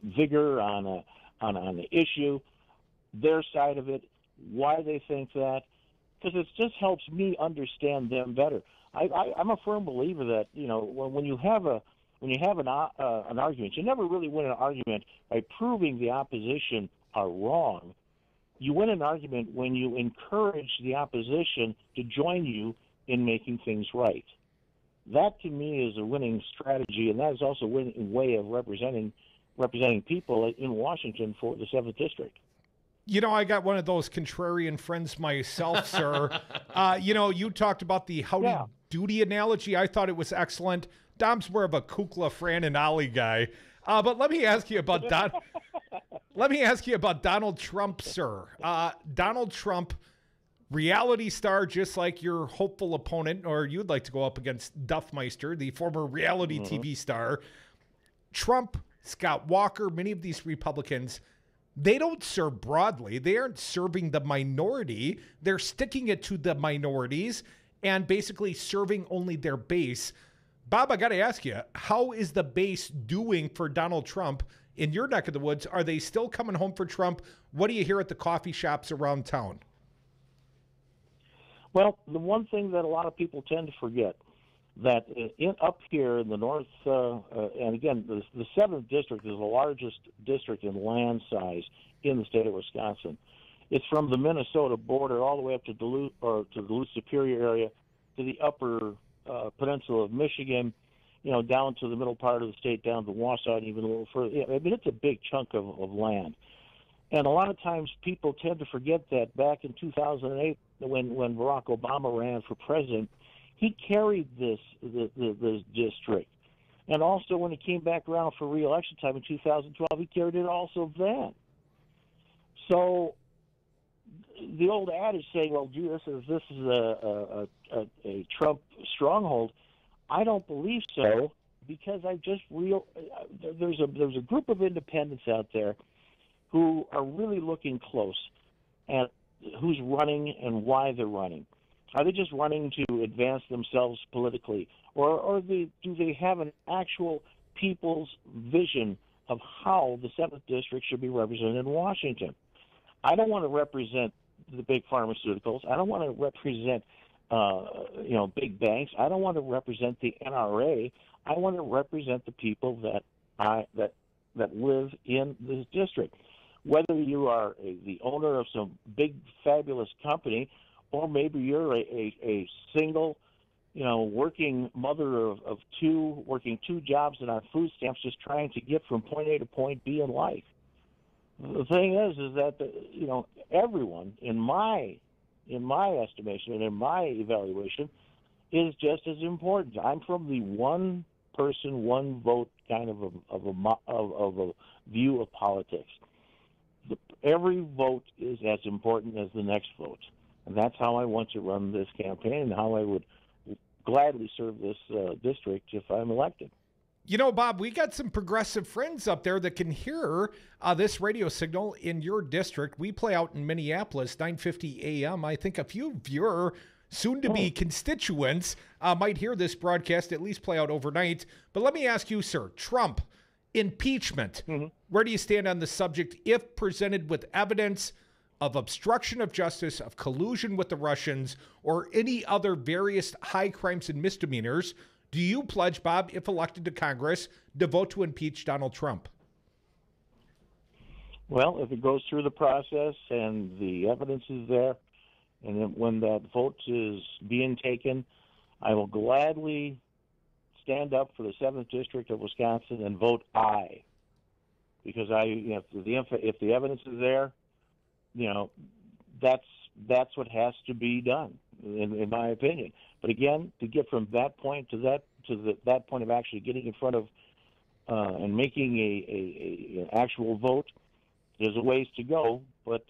vigor on an issue, their side of it, why they think that, because it just helps me understand them better. I'm a firm believer that when you have an argument, you never really win an argument by proving the opposition are wrong. You win an argument when you encourage the opposition to join you in making things right. That, to me, is a winning strategy, and that is also a winning way of representing people in Washington for the 7th District. I got one of those contrarian friends myself, sir. You talked about the howdy doody analogy. I thought it was excellent. Dom's more of a Kukla, Fran, and Ollie guy. But let me ask you about Donald Trump, sir. Donald Trump, reality star, just like your hopeful opponent, or you'd like to go up against Duffmeister, the former reality TV star. Trump, Scott Walker, many of these Republicans, they don't serve broadly. They aren't serving the minority. They're sticking it to the minorities and basically serving only their base. Bob, I got to ask you, how is the base doing for Donald Trump in your neck of the woods? Are they still coming home for Trump? What do you hear at the coffee shops around town? Well, the one thing that a lot of people tend to forget, that up here in the north, and again, the 7th District is the largest district in land size in the state of Wisconsin. It's from the Minnesota border all the way up to Duluth, or to the Duluth Superior area, to the upper peninsula of Michigan, down to the middle part of the state, down to Wausau, and even a little further. I mean, it's a big chunk of land. And a lot of times people tend to forget that back in 2008, when Barack Obama ran for president, he carried this district. And also when he came back around for re-election time in 2012, he carried it also then. So the old adage saying, well, gee, this is a Trump stronghold, I don't believe so, because there's a group of independents out there who are really looking close at who's running and why they're running. Are they just running to advance themselves politically, or do they have an actual people's vision of how the 7th District should be represented in Washington? I don't want to represent the big pharmaceuticals. I don't want to represent big banks. I don't want to represent the NRA. I want to represent the people that live in this district. Whether you are the owner of some big, fabulous company, or maybe you're a single, working mother of two, working 2 jobs and on food stamps, just trying to get from point A to point B in life. The thing is that everyone, in my estimation and in my evaluation, is just as important. I'm from the one person, one vote kind of a view of politics. Every vote is as important as the next vote. And that's how I want to run this campaign, and how I would gladly serve this district if I'm elected. Bob, we got some progressive friends up there that can hear this radio signal in your district. We play out in Minneapolis, 9:50 a.m. I think a few of your soon-to-be constituents might hear this broadcast, at least play out overnight. But let me ask you, sir, Trump, impeachment, where do you stand on the subject if presented with evidence of obstruction of justice, of collusion with the Russians, or any other various high crimes and misdemeanors, do you pledge, Bob, if elected to Congress, to vote to impeach Donald Trump? Well, if it goes through the process and the evidence is there, and then when that vote is being taken, I will gladly stand up for the 7th District of Wisconsin and vote aye. Because if the evidence is there, that's what has to be done, in my opinion. But again, to get from that point to that point of actually getting in front of and making an actual vote, there's a ways to go. But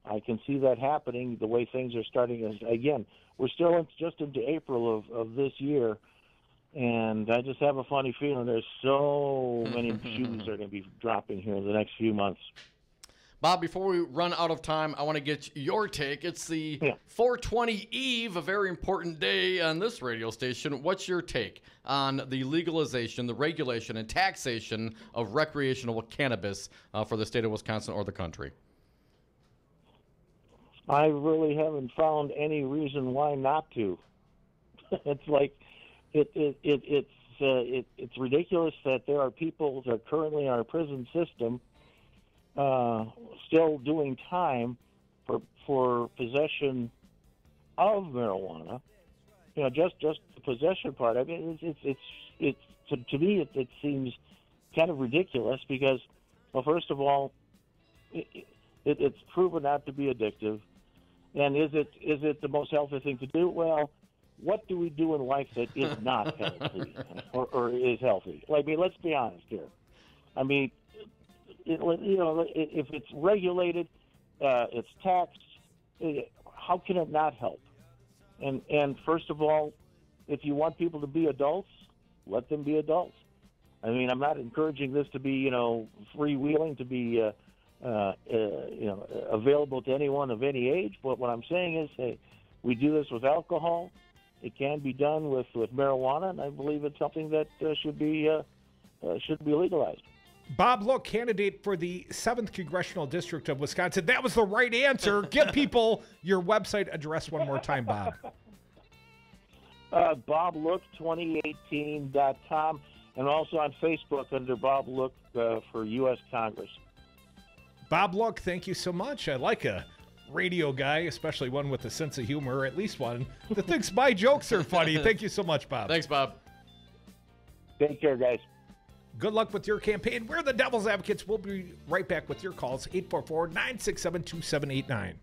I can see that happening the way things are starting. Again, we're still just into April of this year. And I just have a funny feeling there's so many shoes that are going to be dropping here in the next few months. Bob, before we run out of time, I want to get your take. It's the 420 Eve, a very important day on this radio station. What's your take on the legalization, the regulation, and taxation of recreational cannabis for the state of Wisconsin or the country? I really haven't found any reason why not to. It's like it's ridiculous that there are people that are currently in our prison system still doing time for possession of marijuana. Just the possession part. I mean, it's to me it seems kind of ridiculous because, well, first of all, it's proven not to be addictive, and is it the most healthy thing to do? Well, what do we do in life that is not healthy or is healthy? I mean, let's be honest here. I mean, if it's regulated, it's taxed, how can it not help? And first of all, if you want people to be adults, let them be adults. I mean, I'm not encouraging this to be, freewheeling, to be, available to anyone of any age. But what I'm saying is, hey, we do this with alcohol. It can be done with marijuana, and I believe it's something that should be legalized. Bob Look, candidate for the 7th Congressional District of Wisconsin. That was the right answer. Give people your website address one more time, Bob. BobLook2018.com, and also on Facebook under Bob Look for U.S. Congress. Bob Look, thank you so much. I like a radio guy, especially one with a sense of humor, or at least one that thinks my jokes are funny. Thank you so much, Bob. Thanks, Bob. Take care, guys. Good luck with your campaign. We're the Devil's Advocates. We'll be right back with your calls, 844-967-2789.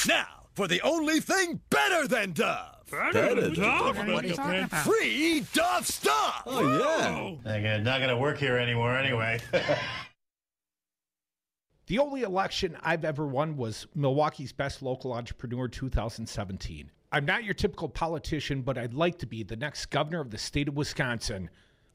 Now, for the only thing better than Dove. Better than Dove? What are you talking about? Free Dove stuff. Oh, yeah. Not going to work here anymore anyway. The only election I've ever won was Milwaukee's Best Local Entrepreneur 2017. I'm not your typical politician, but I'd like to be the next governor of the state of Wisconsin.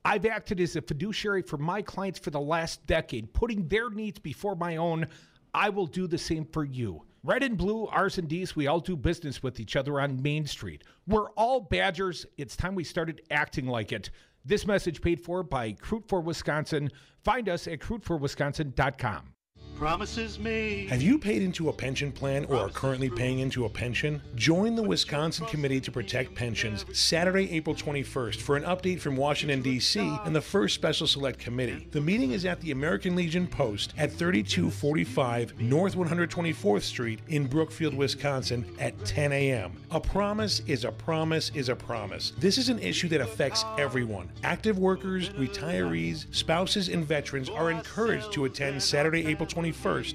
I've acted as a fiduciary for my clients for the last decade, putting their needs before my own. I will do the same for you. Red and blue, R's and D's, we all do business with each other on Main Street. We're all Badgers. It's time we started acting like it. This message paid for by Crute for Wisconsin. Find us at cruteforwisconsin.com. Promises made. Have you paid into a pension plan or are currently paying into a pension? Join the Wisconsin Committee to Protect Pensions Saturday, April 21st for an update from Washington, D.C. and the first Special Select Committee. The meeting is at the American Legion Post at 3245 North 124th Street in Brookfield, Wisconsin at 10 a.m. A promise is a promise is a promise. This is an issue that affects everyone. Active workers, retirees, spouses, and veterans are encouraged to attend Saturday, April 21st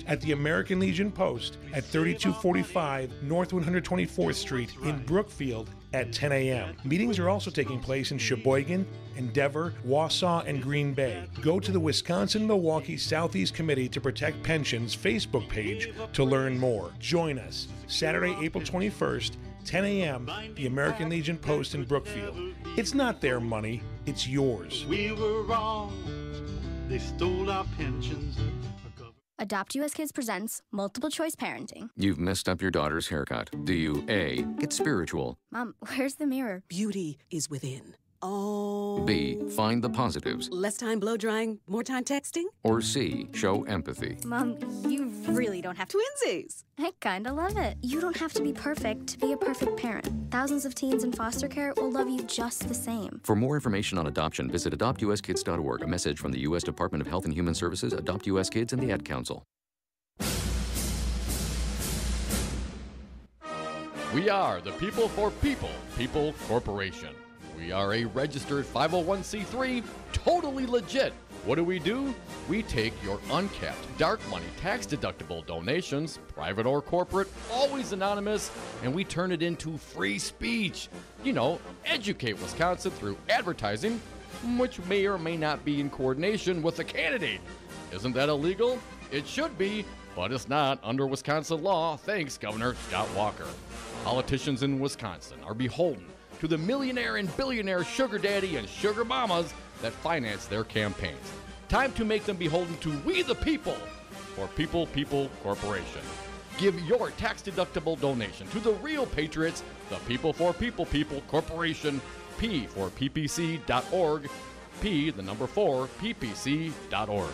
at the American Legion Post at 3245 North 124th Street in Brookfield at 10 a.m. Meetings are also taking place in Sheboygan, Endeavor, Wausau, and Green Bay. Go to the Wisconsin-Milwaukee Southeast Committee to Protect Pensions Facebook page to learn more. Join us Saturday, April 21st, 10 a.m., the American Legion Post in Brookfield. It's not their money, it's yours. We were wrong. They stole our pensions. Adopt US Kids presents Multiple Choice Parenting. You've messed up your daughter's haircut. Do you A, get spiritual? Mom, where's the mirror? Beauty is within. Oh. B, find the positives? Less time blow drying, more time texting? Or C, show empathy? Mom, you really don't have twinsies. I kinda love it. You don't have to be perfect to be a perfect parent. Thousands of teens in foster care will love you just the same. For more information on adoption, visit adoptuskids.org. A message from the U.S. Department of Health and Human Services, Adopt U.S. Kids, and the Ad Council. We are the People for People, People Corporation. We are a registered 501c3, totally legit. What do? We take your uncapped, dark money, tax-deductible donations, private or corporate, always anonymous, and we turn it into free speech. You know, educate Wisconsin through advertising, which may or may not be in coordination with the candidate. Isn't that illegal? It should be, but it's not under Wisconsin law, thanks Governor Scott Walker. Politicians in Wisconsin are beholden to the millionaire and billionaire sugar daddy and sugar mamas that finance their campaigns. Time to make them beholden to we the people for People Corporation. Give your tax-deductible donation to the real patriots, the People for People Corporation, P4PPC.org, P, the number 4, PPC.org.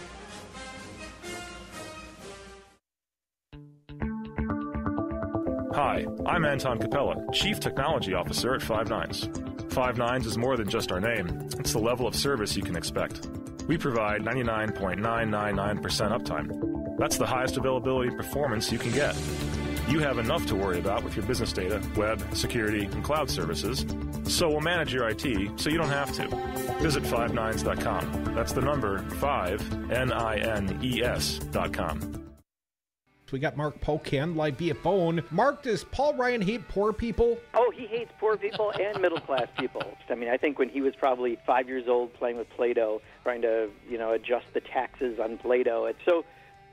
Hi, I'm Anton Capella, Chief Technology Officer at Five Nines. Five Nines is more than just our name. It's the level of service you can expect. We provide 99.999% uptime. That's the highest availability and performance you can get. You have enough to worry about with your business data, web, security, and cloud services, so we'll manage your IT so you don't have to. Visit 59s.com. That's the number 5NINES.com. We got Mark Pocan live via phone. Mark, does Paul Ryan hate poor people? Oh, he hates poor people and middle-class people. I mean, I think when he was probably 5 years old playing with Play-Doh, trying to, adjust the taxes on Play-Doh. So,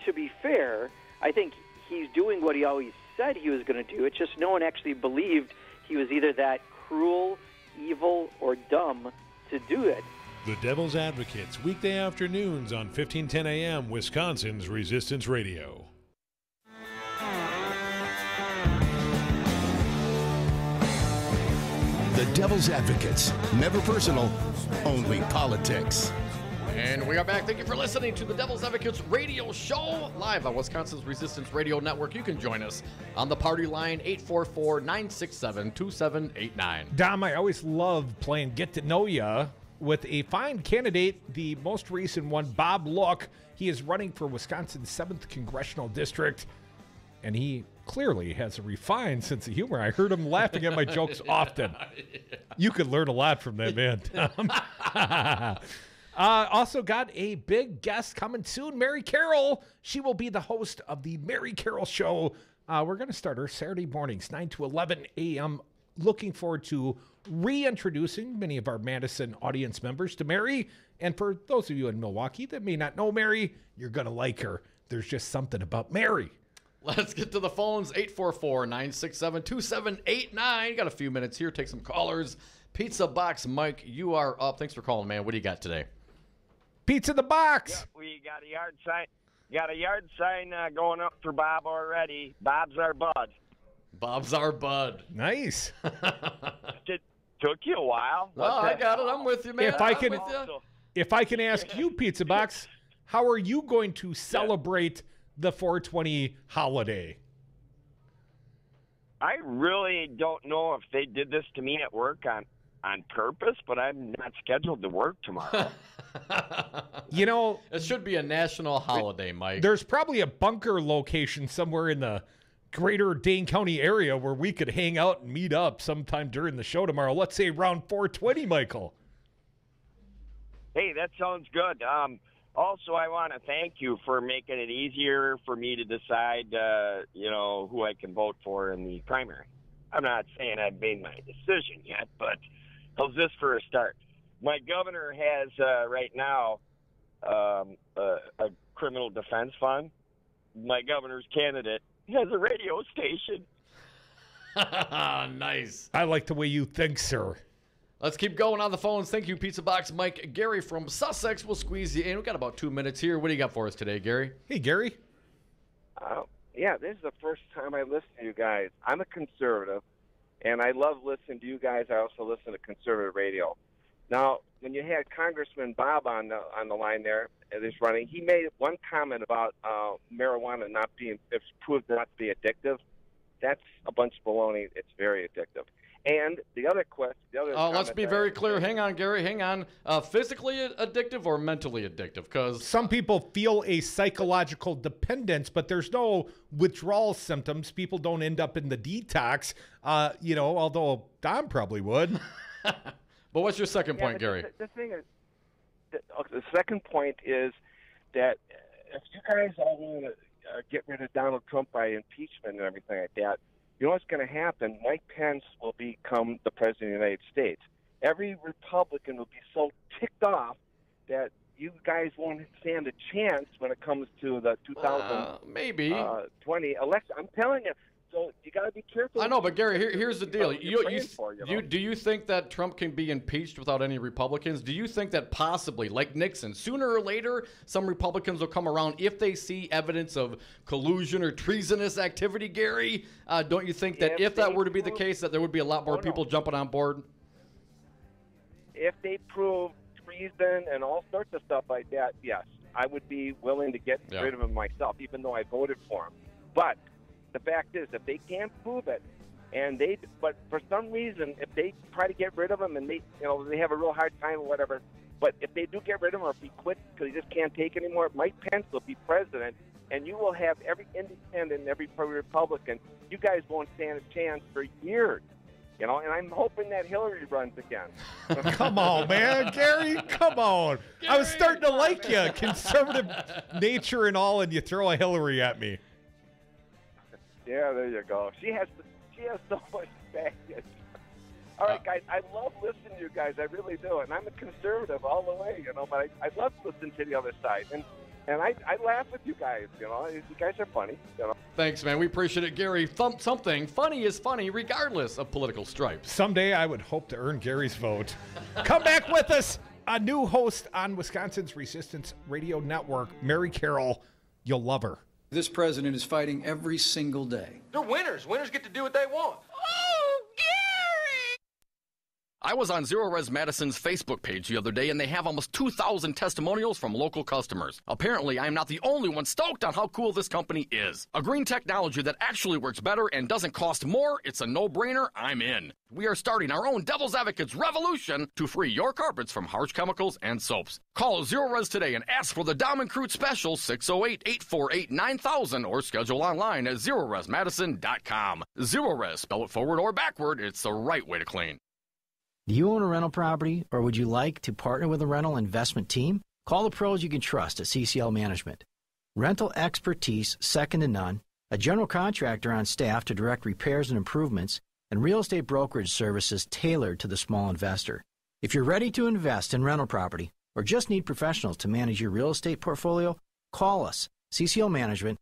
to be fair, I think he's doing what he always said he was going to do. It's just no one actually believed he was either that cruel, evil, or dumb to do it. The Devil's Advocates, weekday afternoons on 1510 a.m., Wisconsin's Resistance Radio. The Devil's Advocates. Never personal, only politics. And we are back. Thank you for listening to the Devil's Advocates radio show live on Wisconsin's Resistance Radio Network. You can join us on the party line, 844-967-2789. Dom, I always love playing Get to Know Ya with a fine candidate, the most recent one, Bob Look. He is running for Wisconsin's 7th Congressional District, and he clearly has a refined sense of humor. I heard him laughing at my jokes often. You could learn a lot from that man, Tom. Also got a big guest coming soon, Mary Carroll. She will be the host of the Mary Carroll Show. We're going to start her Saturday mornings, 9 to 11 a.m. Looking forward to reintroducing many of our Madison audience members to Mary. And for those of you in Milwaukee that may not know Mary, you're going to like her. There's just something about Mary. Let's get to the phones, 844-967-2789. Got a few minutes here. Take some callers. Pizza Box Mike, you are up. Thanks for calling, man. What do you got today? Pizza the Box. Yeah, we got a yard sign. Going up for Bob already. Bob's our bud. Bob's our bud. Nice. It took you a while. I got it. I'm with you, man. If I can ask you, Pizza Box, how are you going to celebrate the 420 holiday? I really don't know if they did this to me at work on purpose, but I'm not scheduled to work tomorrow. It should be a national holiday, Mike. There's probably a bunker location somewhere in the greater Dane County area where we could hang out and meet up sometime during the show tomorrow. Let's say around 420, Michael. Hey, that sounds good. Also, I want to thank you for making it easier for me to decide, who I can vote for in the primary. I'm not saying I've made my decision yet, but how's this for a start? My governor has right now a criminal defense fund. My governor's candidate has a radio station. Nice. I like the way you think, sir. Let's keep going on the phones. Thank you, Pizza Box Mike. Gary from Sussex will squeeze you in. We've got about 2 minutes here. What do you got for us today, Gary? Hey, Gary. Yeah, this is the first time I listen to you guys. I'm a conservative, and I love listening to you guys. I also listen to conservative radio. Now, when you had Congressman Bob on the line there, this running, he made one comment about marijuana not being, if proved not to be addictive. That's a bunch of baloney. It's very addictive. And the other question, let's be very clear. Hang on, Gary. Hang on. Physically addictive or mentally addictive? Because some people feel a psychological dependence, but there's no withdrawal symptoms. People don't end up in the detox. Although Dom probably would. But what's your second point, Gary? The thing is, the second point is that if you guys all want to get rid of Donald Trump by impeachment and everything like that, you know what's going to happen? Mike Pence will become the president of the United States. Every Republican will be so ticked off that you guys won't stand a chance when it comes to the 2020 election. I'm telling you. So you got to be careful. I know, but Gary, here's the deal. Do you think that Trump can be impeached without any Republicans? Do you think that possibly, like Nixon, sooner or later, some Republicans will come around if they see evidence of collusion or treasonous activity, Gary? Don't you think that if that were to be the case, that there would be a lot more people jumping on board? If they prove treason and all sorts of stuff like that, yes, I would be willing to get rid of him myself, even though I voted for him. But the fact is, if they can't prove it, but for some reason, if they try to get rid of him and they have a real hard time or whatever, but if they do get rid of him or if he quits because he just can't take it anymore, Mike Pence will be president, and you will have every independent, every Republican. You guys won't stand a chance for years, and I'm hoping that Hillary runs again. Come on, man, Gary, come on. Gary, I was starting to like you, conservative nature and all, and you throw a Hillary at me. Yeah, there you go. She has so much baggage. All right, guys, I love listening to you guys. I really do. And I'm a conservative all the way, but I love listening to the other side. And I laugh with you guys, You guys are funny, Thanks, man. We appreciate it, Gary. Something funny is funny regardless of political stripes. Someday I would hope to earn Gary's vote. Come back with us. A new host on Wisconsin's Resistance Radio Network, Mary Carroll. You'll love her. This president is fighting every single day. They're winners. Winners get to do what they want. Oh, Gary! I was on Zero Res Madison's Facebook page the other day, and they have almost 2,000 testimonials from local customers. Apparently, I am not the only one stoked on how cool this company is. A green technology that actually works better and doesn't cost more, it's a no-brainer, I'm in. We are starting our own Devil's Advocates revolution to free your carpets from harsh chemicals and soaps. Call Zero Res today and ask for the Dom and Crute special 608-848-9000 or schedule online at ZeroResMadison.com. Zero Res, spell it forward or backward, it's the right way to clean. Do you own a rental property, or would you like to partner with a rental investment team? Call the pros you can trust at CCL Management. Rental expertise second to none, a general contractor on staff to direct repairs and improvements, and real estate brokerage services tailored to the small investor. If you're ready to invest in rental property or just need professionals to manage your real estate portfolio, call us, CCL Management,